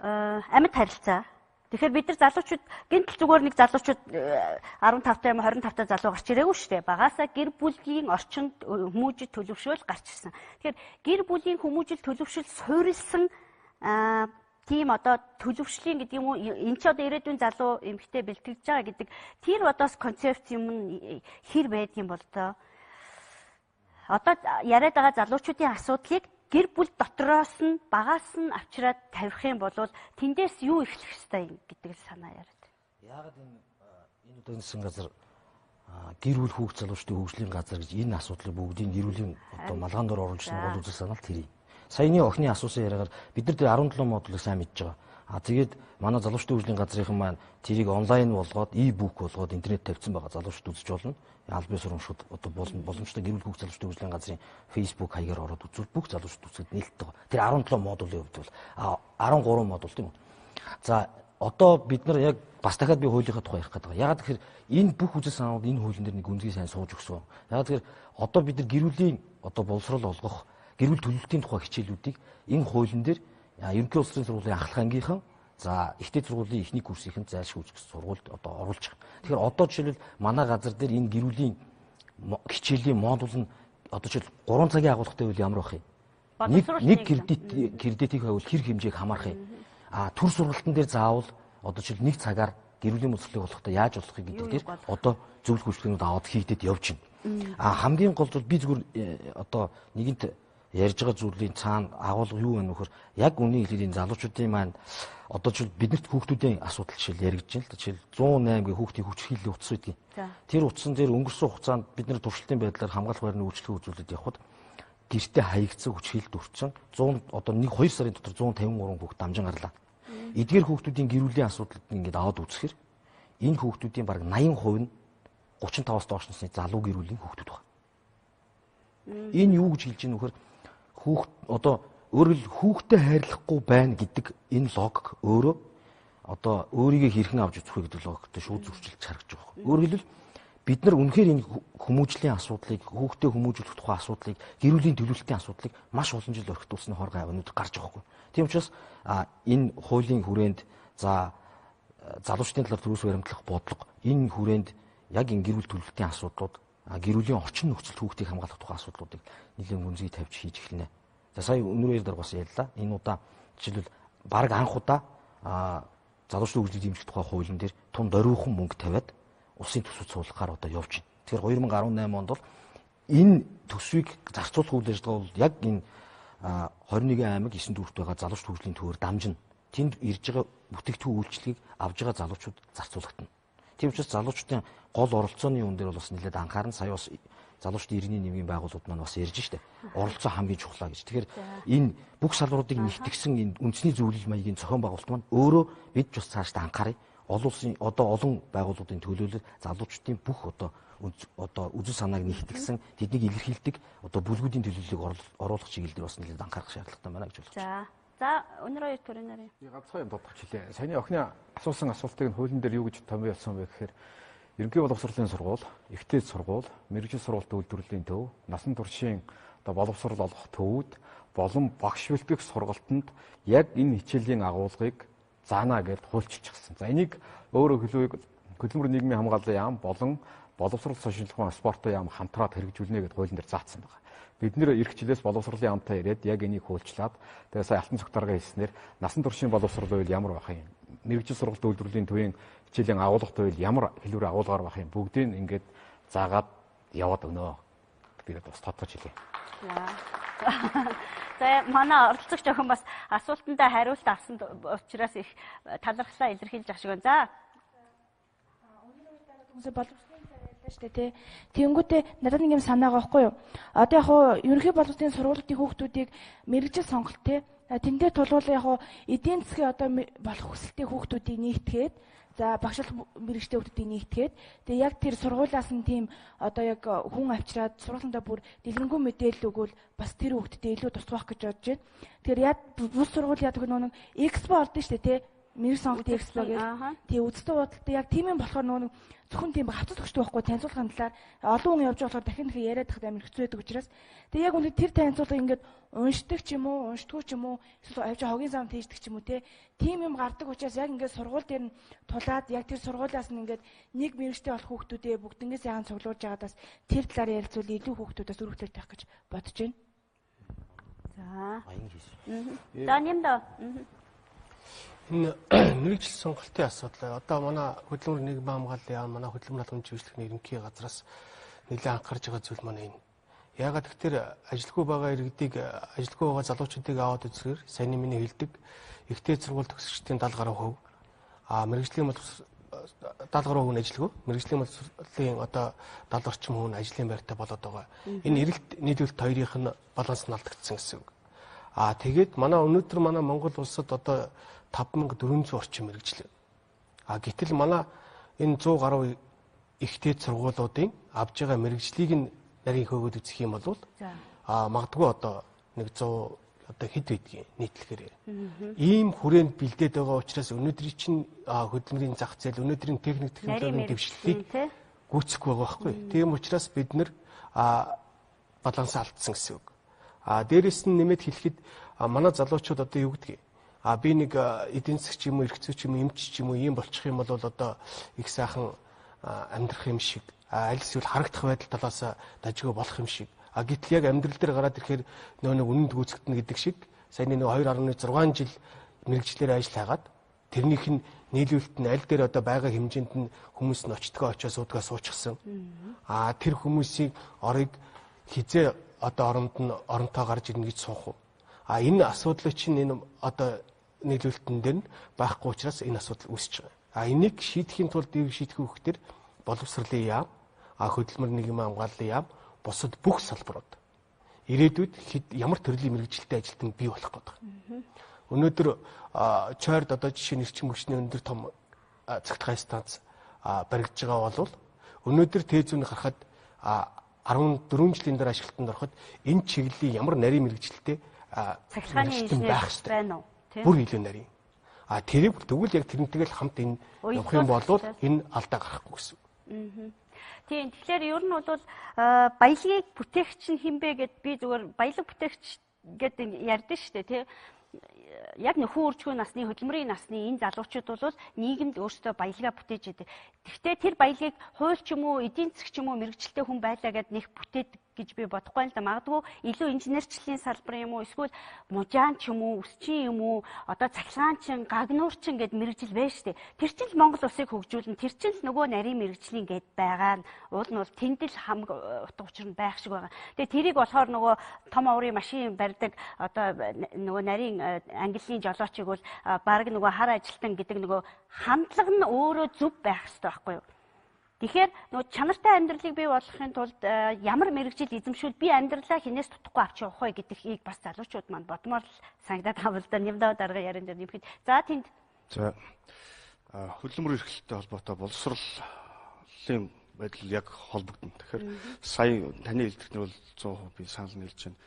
S1: Амьд харилцаа. Тэгэхээр бид нар залуучууд гинтл зүгээр нэг залуучууд 15 юм 25 та залуу гарч ирээгүй шүү дээ. Багаасаа гэр бүлийн орчинд хүмүүжил төлөвшөөл гарч ирсэн. Тэгэхээр гэр бүлийн хүмүүжил төлөвшөл суурилсан тийм одоо төлөвшлийн гэдэг юм уу энэ ч одоо ирээдүйн залуу эмэгтэй бэлтгэж байгаа гэдэг тэр одоо концепц юм хэр байдгийн бол тоо. Одоо яриад байгаа залуучуудын асуудлыг гэр бүл дотроос нь багаас нь авчираад тавих юм бол тэндээс юу эхлэх ёстой юм гэдэг л санаа яриад.
S3: Яагаад энэ одоо энэ газар гэр бүл хүүхд залуучдын хөгжлийн газар гэж энэ асуудлыг бүгдийг гэр бүлийн одоо малгаан дор оруулж байгаа бол үзэл санаал тэр. Саяны охины асуусан яриагаар бид нар тэр 17 модулыг сайн мэдж байгаа. Тэгээд манай залуучдын хөгжлийн газрынхан маань тэрийг онлайн болгоод e-book болгоод интернет тавьсан байгаа. Залуучууд үзэж болно. Аль бие сурамшууд одоо боломжтой гэр бүл хүүхд залуучдын хөгжлийн газрын Facebook хаягаар ороод үзвэл бүх залуучууд үзэхэд нээлттэй байгаа. Тэр 17 модулын хувьд бол 13 модуль тийм үү. За одоо бид нар яг бас дахиад би хуулийнхаа тухай ярих гэдэг. Ягаад гэхээр энэ бүх үзэл санаанууд энэ хуулийн дээр нэг үндэсний сайн сууж өгсөн. Ягаад гэхээр одоо бид нар гэр бүлийн одоо боловсрол олгох гэр бүл төлөвлөлтийн тухай хичээлүүдийг энэ хуулийн дээр Ерөнхий улсын сургуулийн ахлах ангийнхан за ихтэй сургуулийн эхний курсийнхэн зайлшгүй үзэх сургуульд одоо оруулж байгаа. Тэгэхээр одоо жишээлбэл манай газар дээр энэ гэр бүлийн хичээлийн модуль нь одоо жишээл 3 цагийн агуулгатай үйл ямар байх юм? Нэг кредитийг хавьвал хэр хэмжээг хамаарах юм? Төр сургалтын дээр заавал одоо жишээл нэг цагаар гэр бүлийн мөслийг болохтой яаж болохыг гэдэг дээр одоо зөвлөх үйлчлэгнүүд аваад хийгдэд явж байна. Хамгийн гол зүйл би зүгээр одоо нэгэнт ярьж байгаа зүйлийн цаана агуулга юу вэ нөхөр яг үнийг хэлээд энэ залуучуудын маань одоо ч биднэрт хүүхдүүдийн асуудал жишээл яригдж байна л да. Жишээл 108 гэх хүүхдийн хүчрхийллийн утас үүдий. Тэр утсан дээр өнгөрсөн хугацаанд бид нар туршилтын байдлаар хамгаалах байрны үйлчлэг үзүүлэлт явахад гэртээ хаягдсан хүчрхийлэлд өртсөн 100 одоо 1-2 сарын дотор 153 хүүхд дамжин гарлаа. Эдгээр хүүхдүүдийн гэр бүлийн асуудлыг ингээд аваад үзэхээр энэ хүүхдүүдийн бараг 80% нь 35-аас доош насны залуу гэр бүлийн хүүхдүүд байна. Энэ юу гэж хэлж байгаа нөхөр хүүхд одоо өөрөөр хүүхдэд хайрлахгүй байна гэдэг энэ логик өөрөө одоо өөрийгөө хэрхэн авч үзэх вэ гэдэг логиктой шууд зөрчилж харагдаж байгаа. Өөрөөр хэлбэл бид нар үнэхээр энэ хүмүүжлийн асуудлыг хүүхдэд хүмүүжүүлэх тухай асуудлыг гэр бүлийн төлөвлөлтийн асуудлыг маш олон жил орхитуулсны хор гавнууд гарч байгаа хгүй. Тийм учраас энэ хуулийн хүрээнд за залуучдын талаар төрөөс баримтлах бодлого энэ хүрээнд яг энэ гэр бүл төлөвлөлтийн асуудлууд гэр бүлийн орчин нөхцөлд хүүхдийг хамгаалах тухай асуудлуудыг нэлээд гүнзгий тавьж хийж эхэлнэ. За сая өнөөдөр дээр бас ярьлаа. Энэ удаа жишээлбэл баг анх удаа залуучдын хөгжлийг дэмжих тухай хуулийн дээр тун дөрвөн мөнгө тавиад улсын төсвөд суулгахаар одоо явж байна. Тэгэхээр 2018 онд бол энэ төсвийг зарцуулах үйл ажиллагаа бол яг энэ 21 аймаг 9 дүүрт байгаа залуучдын хөгжлийн төвөөр дамжина. Тэнд ирж байгаа бүтээгдэхүүн үйлчлэгийг авж байгаа залуучууд зарцуулагдана. Тийм учраас залуучдын гол оролцооны үн дээр бол бас нэлээд анхаарна. Сая бас залуучдын иргэний нэмийн байгууллагууд маань бас ярьж штэ. Оролцоо хамгийн чухлаа гэж. Тэгэхээр энэ бүх салбаруудыг нэгтгэсэн энэ үндэсний зөвлөл маягийн зохион байгуулалт маань өөрөө бид ч бас цаашдаа анхаарыг олон улсын одоо олон байгууллагуудын төлөөлөл залуучдын бүх одоо үзэл санааг нэгтгэсэн тэднийг илэрхийлдэг одоо бүлгүүдийн төлөөллийг оруулах чиглэл дээр бас нэлээд анхаарах шаардлагатай байна гэж байна.
S1: За өнөр хоёр төрийн нарийн.
S5: Ганцхан юм дуудах хэлээ. Саяны охины асуусан асуултыг нь хуулийн дээр юу гэж томьёолсон бэ гэхээр Ерөнхий боловсролын сургууль, ихтэй сургууль, мэргэжил сургуультай үйлдвэрлэлийн төв, насан туршийн боловсрол олгох төвүүд болон багш бэлтгэх сургалтанд яг энэ хичээлийн агуулгыг заана гэж хуульчилчихсан. За энийг өөрөөр хэлбэл хөдөлмөр нийгмийн хамгааллын яам болон боловсрол сошиалгын спортын яам хамтраад хэрэгжүүлнэ гэдээ хуулийн дээр заасан байна. Бид нэр эх жилээс боловсролын яамтай ирээд яг энийг хуульчлаад тэгээ сая алтан цог дарга хэлснээр насан туршийн боловсрол үйл ямар байх юм? Мэргэжил сургалт үйлдвэрлэлийн төвийн хичээлийн агуулгат үйл ямар хэлбэр агуулгаар байх юм? Бүгдийг ингээд заагаад яваад өгнө. Тэгээд бас тодтогч хэлье.
S1: За манай оролцогч охин бас асуултандаа хариулт авсан учраас их талархлаа илэрхийлж ах шиг байна. За.
S8: Хүмүүсээ боловсролын цаар ярьлаа шүү дээ тий. Тэнгүүтээ надад нэг юм санаа байгаа байхгүй юу? Одоо яг хуу ерөнхий боловсролын сургуулийн хүүхдүүдийг мэрэгжил сонголт тий. Тэн дээр тулгуур яг хуу эдийн засгийн одоо болох хүсэлтэй хүүхдүүдийг нэгтгээд за багшлах мэрэгчтэй хүүхдүүдийг нэгтгээд тэгээ яг тэр сургуулиас нь тийм одоо яг хүн авчираад сургалтандаа бүр дэлгэрэнгүй мэдээлэл өгвөл бас тэр хүүхдэд илүү тусгах гэж бодож байна. Тэгэхээр яг бус сургууль яадаг нэг экспо ордон шүү дээ тий. Мэрэг сонголтын экспо гэх. Тэгээ үздэг бодолтой яг тийм юм болохоор нөгөө зөвхөн тийм хавцад өгчтэй байхгүй танилцуулгын талаар олон хүн явж болохоор дахин яриад тахад амар хэцүү байдаг учраас тэгээ яг үнэ тэр танилцуулгыг ингээд уншдаг ч юм уу уншдаггүй ч юм уу эсвэл авч хогийн зам тийждэг ч юм уу тийм юм гардаг учраас яг ингээд сургууль дээр нь тулаад яг тэр сургуулиас нь ингээд нэг мэрэгчтэй болох хүүхдүүдээ бүгднгээс яахан цуглуулж байгаадаас тэр талаар ярилцвал илүү хүүхдүүдээс өргөжлөж тавих гэж бодож байна.
S1: За. За нэмдэ.
S4: Энэ мэрэгжил сонголтын асуудал одоо манай хөдөлмөр нийгмийн хамгааллын яам манай хөдөлмөр албан чиглэлийн ерөнхий газраас нэлээд анхаарч байгаа зүйл маань энэ. Яагаад гэвэл ажилгүй байгаа иргэдийг ажилгүй байгаа залуучуудыг аваад үзэхээр сайн миний хэлдэг ихтэй сургууль төгсөгчдийн 70% мэрэгжлийн 70% нь ажилгүй мэрэгжлийн боловсролын одоо 70 орчим хүн ажлын байртай болоод байгаа. Энэ эрэлт нийлүүлэлт хоёрынх нь баланс нь алдагдсан гэсэн үг. Тэгээд манай өнөөдөр манай Монгол улсад одоо 5400 орчим мэрэгжил. Гэтэл манай энэ 100 гаруй ихтэй сургуулиудын авж байгаа мэрэгжлийг нь нарийн хөөгд үзэх юм бол магадгүй одоо нэг 100 одоо хэд байдгийг нийтлэхээр ийм хүрээнд бэлдээд байгаа учраас өнөөдрийн чинь хөдөлмөрийн зах зээл өнөөдрийн техник технологийн дэвшлэлийг гүйцэхгүй байгаа байхгүй. Тийм учраас бид нэр баланс алдсан гэсэн үг. Дээрээс нь нэмээд хэлэхэд манай залуучууд одоо юу гэдгийг би нэг эдийн засгч юм уу эрхцүү ч юм уу эмч ч юм уу ийм болчих юм бол одоо их сайхан амьдрах юм шиг аль эсвэл харагдах байдал талаас дажгүй болох юм шиг гэтэл яг амьдрал дээр гараад ирэхээр нэг үнэнд гүйцэгдэнэ гэдэг шиг саяны 2.6 жил мэрэгчлэр ажил хагаад тэрнийх нь нийлүүлэлт нь аль дээр одоо байгаа хэмжээнд нь хүмүүс нь очтгоо очиж суудгаа суучихсан тэр хүмүүсийн орыг хизээ одоо оронтой гарч ирнэ гэж суух уу энэ асуудлыг чинь энэ одоо нийлүүлэлтэн дээр байхгүй учраас энэ асуудал үүсэж байгаа. Энийг шийдэхин тулд шийдэх хөвгтөр боловсролын яам, хөдөлмөр нийгмийн хамгааллын яам, бусад бүх салбарууд ирээдүйд ямар төрлийн мэрэгжилтэй ажилтан бий болох гэдэг. Өнөөдөр чойрд одоо жишээ нь эрчим хүчний өндөр том цэгтгай станц баригдаж байгаа бол өнөөдөр тээзүүн гарахад 14 жилийн дараа ашиглалтанд ороход энэ чиглэлийн ямар нарийн мэрэгжилтэй
S1: цахилгааны инженер байна уу?
S4: Бүр илүү нарийн. Тэрийг тэгвэл яг тэрнтэйг л хамт энэ явах юм бол энэ алдаа гарахгүй гэсэн.
S1: Тийм. Тэгэхээр ер нь бол баялагийг бүтээгч нь хинбэ гэд би зүгээр баялаг бүтээгч гэд ярьдэн шүү дээ тий. Яг нөхөн үржихүүн насны хөдөлмөрийн насны энэ залуучууд бол нийгэмд өөрсдөө баялгаа бүтээж идэг. Гэхдээ тэр баялагийг хууль ч юм уу, эдийн засаг ч юм уу мэрэгчлээ хүн байлаа гэд нэг бүтээд гэж би бодохгүй л да. Магадгүй илүү инженерчлэлийн салбар юм уу, эсвэл мужаан ч юм уу, үсчин юм уу, одоо цахилгаанчин, гагнуурчин гэд мэрэгжил байна шүү дээ. Тэр чинь л Монгол улсыг хөгжүүлнэ. Тэр чинь л нөгөө нарийн мэрэгжлийн гэд байгаа нь уул нь бол тэнд л хамаг утга учир нь байх шиг байгаа. Тэгээ тэрийг болохоор нөгөө том аврын машин барьдаг одоо нөгөө нарийн ангиллын жолоочийг бол баг нөгөө хар ажилтан гэдэг нөгөө хандлага нь өөрөө зөв байх хэрэгтэй байхгүй юу? Тэгэхээр нөгөө чанартай амьдралыг бий болгохын тулд ямар мэрэгжил эзэмшүүл би амьдралаа хинээс тутахгүй авч явах вэ гэдгийг бас залуучууд маань бодмоор л санагдаад байгаа л да. Нэмдээ дарга ярин дээр нэмэхэд. За тэнд.
S11: За хөдөлмөр эрхлэлтэй холбоотой боловсролын байдал яг холбогдно. Тэгэхээр сая таны хэлдэгтэр бол 100% би санал нийлж байна.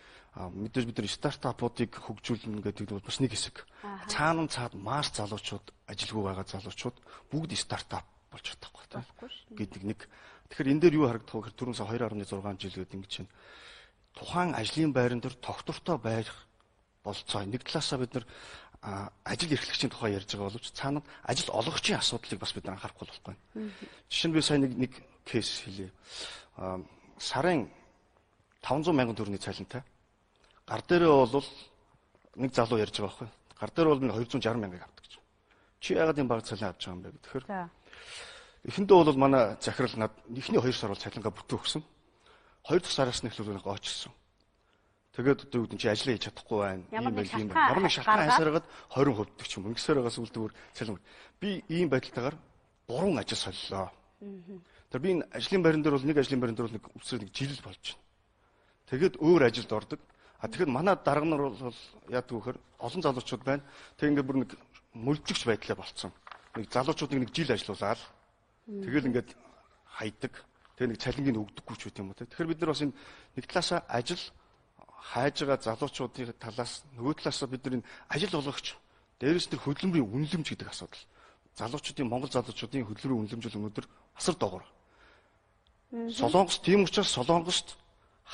S11: Мэдээж бид нар стартапуудыг хөгжүүлнэ гэдэг нь бас нэг хэсэг. Цаана цаад марс залуучууд, ажилгүй байгаа залуучууд бүгд стартап болж чадахгүй гэдэг нэг. Тэгэхээр энэ дээр юу харагдах вэ гэхээр түрүүнээс 2.6 жил гэдэг ингэж байна. Тухайн ажлын байран дээр тогтвортой байх болцоо. Нэг талаасаа бид нар ажил эрхлэгчийн тухай ярьж байгаа боловч цаанад ажил олгогчийн асуудлыг бас бид нар анхаарахгүй болохгүй. Жишээ нь би сая нэг кейс хэлье. Сарын 500 мянган төгрөгийн цалинтай. Гар дээрээ бол нэг залуу ярьж байгаа байхгүй. Гар дээр бол 260 мянгаыг авдаг гэж. Чи яагаад энэ бага цалин авч байгаа юм бэ гэхээр. Эхэндээ бол манай захирал над эхний 2 сар бол цалингаа бүтэн өгсөн. 2 дахь сараас нь эхлүүлээд гоочсон. Тэгээд одоо юу гэдэг чи ажиллаа хийж чадахгүй байна. Ямар нэг шалтгаан хайсараад 20% дэх ч юм. Ингэсээр байгаас үлдээвэр цалин. Би ийм байдалтайгаар 3 ажил солилоо. Тэр би энэ ажлын байран дээр бол нэг ажлын байран дээр бол нэг үсрэг нэг жил болж байна. Тэгээд өөр ажилд ордог. Тэгэхээр манай дарга нар бол яадаг вөхөр олон залуучууд байна. Тэг ингээд бүр нэг мөлжигч байдлаа болцсон. Нэг залуучуудыг нэг жил ажиллуулаад тэгэл ингээд хайдаг. Тэгээ нэг цалингийг өгдөггүй ч үт юм уу те. Тэгэхээр бид нар бас энэ нэг талаасаа ажил хайж байгаа залуучуудын талаас нөгөө талаасаа бид нар энэ ажил олгогч дээрээс тэр хөдөлмөрийн үнэлэмж гэдэг асуудал. Залуучуудын Монгол залуучуудын хөдөлмөрийн үнэлэмж бол өнөөдөр асар доогор. Солонгос тийм учраас Солонгост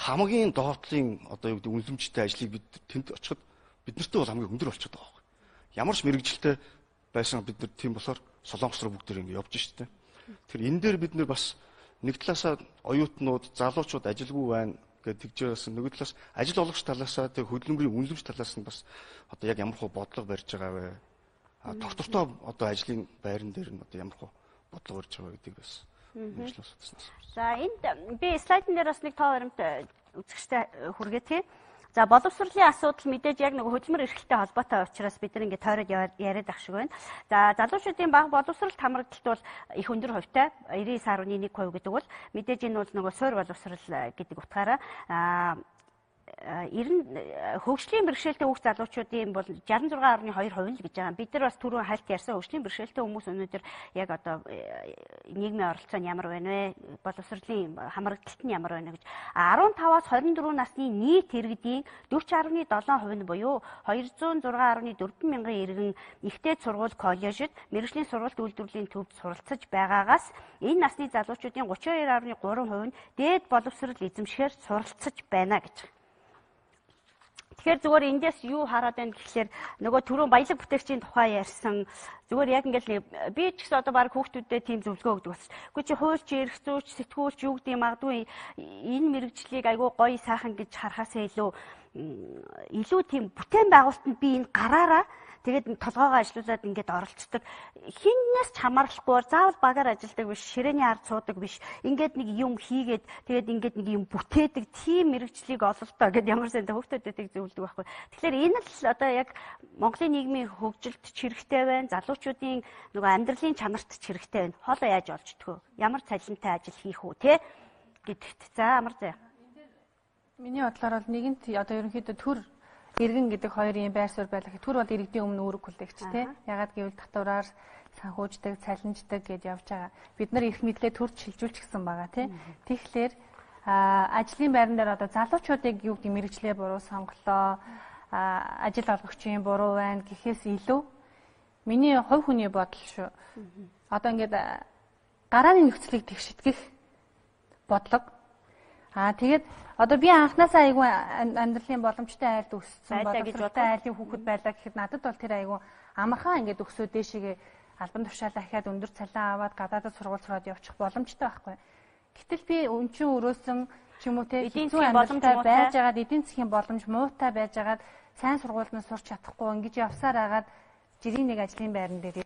S11: хамгийн доотлын одоо юу гэдэг үнэлэмжтэй ажлыг бид тэнд очиход биднэртээ бол хамгийн өндөр болчиход байгаа байхгүй. Ямар ч мэрэгжилтэй байсан бид нар тийм болохоор Солонгос руу бүгд ингэ явж штэ. Тэгэхээр энэ дээр бид нар бас нэг талаасаа оюутнууд, залуучууд ажилгүй байна гэдэг тэгжээс нөгөө талаас ажил олгогч талаасаа тэг хөдөлмөрийн үнэлэмж талаас нь бас одоо яг ямар хөө бодлого барьж байгаа вэ? Доктортой одоо ажлын байран дээр нь одоо ямар хөө бодлого барьж байгаа гэдэг бас
S1: За энд би слайдн дээр бас нэг тоо баримт үзэгчтэй хүргээ тий. За боловсролын асуудал мэдээж яг нэг хөдөлмөр эрхлэлтэй холбоотой учраас бид нэг тойроод яриад ах шиг байна. За залуучуудын бага боловсролт хамрагдалт бол их өндөр хувьтай 99.1% гэдэг бол мэдээж энэ бол нөгөө суур боловсрол гэдэг утгаараа хөгжлийн бэрхшээлтэй хүүхд залуучуудын бол 66.2% л гэж байгаа. Бид нар бас түрүүн хальт ярьсан хөгжлийн бэрхшээлтэй хүмүүс өнөөдөр яг одоо нийгмийн оролцоо нь ямар байна вэ? Боловсролын хамрагдалт нь ямар байна гэж 15-аас 24 насны нийт иргэдийн 40.7% нь буюу 206.4 мянган иргэн ихтэй сургууль коллежид мэргэжлийн сургалт үйлдвэрлэлийн төвд суралцаж байгаагаас энэ насны залуучуудын 32.3% нь дээд боловсрол эзэмшихээр суралцаж байна гэж. Тэгэхээр зүгээр эндээс юу хараад байна гэхлээр нөгөө түрүүн баялаг бүтээгчийн тухай ярьсан зүгээр яг ингээл би ч гэсэн одоо баг хүүхдүүдэд тийм зөвлөгөө өгдөг бас. Гэхдээ чи хуульч, эрх зүйч, сэтгүүлч юу гэдэг юм магадгүй энэ мэрэгжлийг айгүй гоё сайхан гэж харахаасаа илүү тийм бүтээн байгуулалтанд би энэ гараараа тэгээд толгоогоо ажилуулад ингээд оролцдог. Хиннээс ч хамаарахгүйгээр заавал багаар ажилдаг биш, ширээний ард суудаг биш. Ингээд нэг юм хийгээд тэгээд ингээд нэг юм бүтээдэг тийм мэрэгжлийг ололтоо гэд ямар сэнтэй хүүхдүүдэд зөвлөдөг байхгүй. Тэгэхээр энэ л одоо яг Монголын нийгмийн хөгжилд ч хэрэгтэй байна, залуучуудын нөгөө амьдралын чанарт ч хэрэгтэй байна. Хоолоо яаж олждгөө? Ямар цалинтай ажил хийх үү те гэдэгт. За амар заяа.
S9: Миний бодлоор бол нэгэнт одоо ерөнхийдөө төр иргэн гэдэг хоёрын байр суурь байлгах. Түр бол иргэдийн өмнө үүрэг хүлээгч тий. Ягаад гэвэл татвараар санхүүждэг, цалинждаг гэж явж байгаа. Бид нар эрх мэдлээ төрж шилжүүлчихсэн байгаа тий. Тэгэхээр ажлын байран дээр одоо залуучуудыг юу гэдэг мэрэгчлээ буруу сонголоо, ажил олгогчийн буруу байна гэхээс илүү миний хувь хүний бодол шүү. Одоо ингээд гарааны нөхцөлийг тэгшитгэх бодлого. Тэгээд одоо би анханасаа айгүй амьдралын боломжтой айлд өссөн, боловсролтой айлын хүүхэд байлаа гэхэд надад бол тэр айгүй амархан ингээд өсөө дээшээгээ албан тушаалаа ахиад өндөр цалин аваад гадаадд сургууль сураад явчих боломжтой байхгүй. Гэтэл би өнчин өрөөсөн ч юм уу те эдийн засгийн боломжтой байж байгаад эдийн засгийн боломж муутай байж байгаад сайн сургуульд нь сурч чадахгүй ингэж явсаар агаад жирийн нэг ажлын байран дээр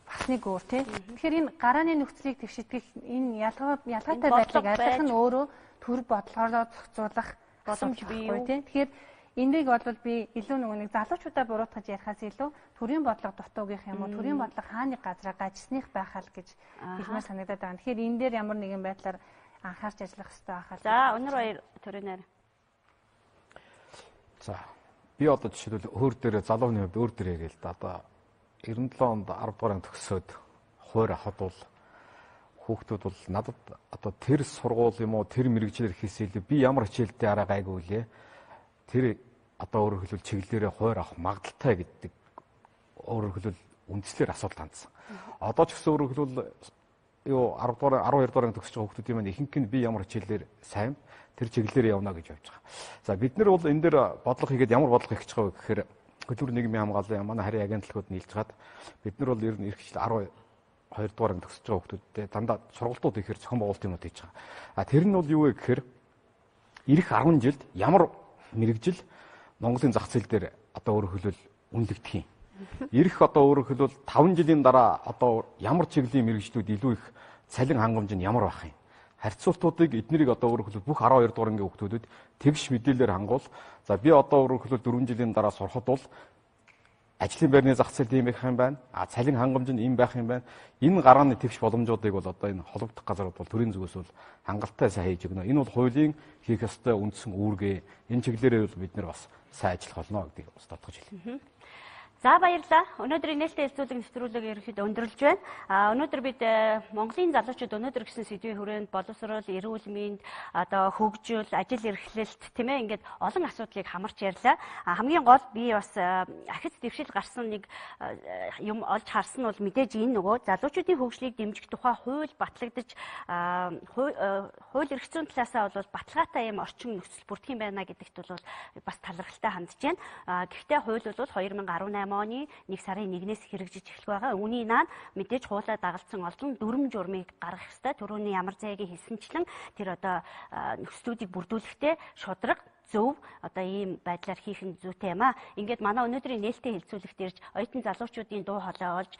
S9: бас нэг өөр те. Тэгэхээр энэ гарааны нөхцөлийг тэгшитгэх энэ ялгаатай байдлыг арилгах нь өөрөө төр бодлогоор зохицуулах боломж биегүй тийм. Тэгэхээр энийг бол би илүү нэг залуучуудаа буруутгаж ярихаас илүү төрийн бодлого дутуугийнх юм уу, төрийн бодлого хааны газраа гажсных байхал гэж хэлмээр санагдаад байна. Тэгэхээр энэ дээр ямар нэгэн байдлаар анхаарч ажиллах хэрэгтэй байхал.
S1: За өнөр баяр төрөнөр.
S5: За би одоо жишээлбэл өөр дээр залуу хүний хувьд өөр дээр ярил л да. Одоо 97 онд 10 дугаар төгсөөд хуур авахд бол хүүхдүүд бол надад одоо тэр сургууль юм уу тэр мэрэгчлэр хийсэл би ямар хичээлдээ араа гайгүй лээ. Тэр одоо өөрөөр хэлбэл чиглэлээрээ хуур авах магадaltaй гэдэг өөрөөр хэлбэл үндслэр асуудал хандсан. Одоо ч гэсэн өөрөөр хэлбэл юу 10 дугаар 12 дугаар төгсөж байгаа хүүхдүүдийн маань ихэнх нь би ямар хичээлээр сайн тэр чиглэлээр явна гэж явж байгаа. За бид нар бол энэ дээр бодлого хийгээд ямар бодлого хийх гэж байгаа вэ гэхээр хөдөлмөр нийгмийн хамгааллын манай харийн агентлагууд нийлж хаад бид нар бол ер нь эрх хичээл 2 дугаар анги төгсөж байгаа хүмүүстэй дандаа сургалтууд ихээр зохион байгуулалт юмуд хийж байгаа. Тэр нь бол юу вэ гэхээр ирэх 10 жилд ямар мэрэгжил Монголын зах зээл дээр одоо өөрөөр хэлбэл үнэлэгдэх юм. Ирэх одоо өөрөөр хэлбэл 5 жилийн дараа одоо ямар чиглэлийн мэрэгжлүүд илүү их цалин хангамж нь ямар байх юм. Харьцуултуудыг эднэрийг одоо өөрөөр хэлбэл бүх 12 дугаар ангийн хүмүүсд тэгш мэдээлэлээр хангуул. За би одоо өөрөөр хэлбэл 4 жилийн дараа сурахад бол ажлын байрны зах зээл ийм байх юм байна. Цалин хангамж нь ийм байх юм байна. Энэ гарааны тэгш боломжуудыг бол одоо энэ холбогдох газарууд бол төрийн зүгээс бол хангалттай сайн хийж өгнө. Энэ бол хуулийн хийх ёстой үндсэн үүргээ. Энэ чиглэлээр бол бид нэр бас сайн ажиллах болно гэдгийг бас тодтогч хэлье.
S1: За баярлалаа. Өнөөдрийн нээлттэй хэлэлцүүлэг нэвтрүүлэг ерөнхийдөө өндөрлж байна. Өнөөдөр бид Монголын залуучууд өнөөдөр гэсэн сэдвийн хүрээнд боловсрол, эрүүл мэнд, одоо хөгжил, ажил эрхлэлт тийм ээ ингээд олон асуудлыг хамарч ярьлаа. Хамгийн гол би бас ахиц дэвшил гарсан нэг юм олж харсан нь бол мэдээж энэ нөгөө залуучуудын хөгжлийг дэмжих тухай хууль батлагдаж хууль эрх зүйн талаасаа бол баталгаатай юм орчин нөхцөл бүрдэх юм байна гэдэгт бол бас талархалтай хандж байна. Гэхдээ хууль бол 2018 оны 1 сарын 1-ээс хэрэгжиж эхлэх байгаа. Үүний наан мэдээж хуулиа дагалдсан олон дүрм журмыг гаргах ёстой. Төрөний ямар зайгийн хэлсэнчлэн тэр одоо нөхцлүүдийг бүрдүүлэхдээ шудраг зөв одоо ийм байдлаар хийх нь зүйтэй юм аа. Ингээд манай өнөөдрийн нээлттэй хэлэлцүүлэгт ирж оюутан залуучуудын дуу хоолой олж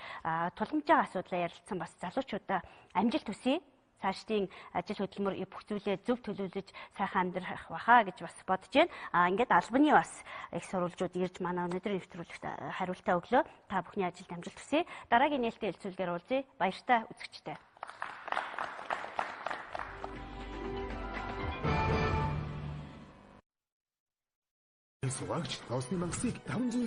S1: тулгамж байгаа асуудлаа ярилцсан бас залуучуудаа амжилт хүсье. Цаашдын ажил хөдөлмөр бүх зүйлээ зөв төлөвлөж сайхан амьдрах баха гэж бас бодож байна. Ингээд албаны бас их сурвалжууд ирж манай өнөөдрийн нэвтрүүлэгт хариултаа өглөө. Та бүхний ажилд амжилт хүсье. Дараагийн нээлттэй хэлэлцүүлгээр уулзъя. Баяртай үзэгчтэй.
S12: Сугаагч тоосны мангасыг 500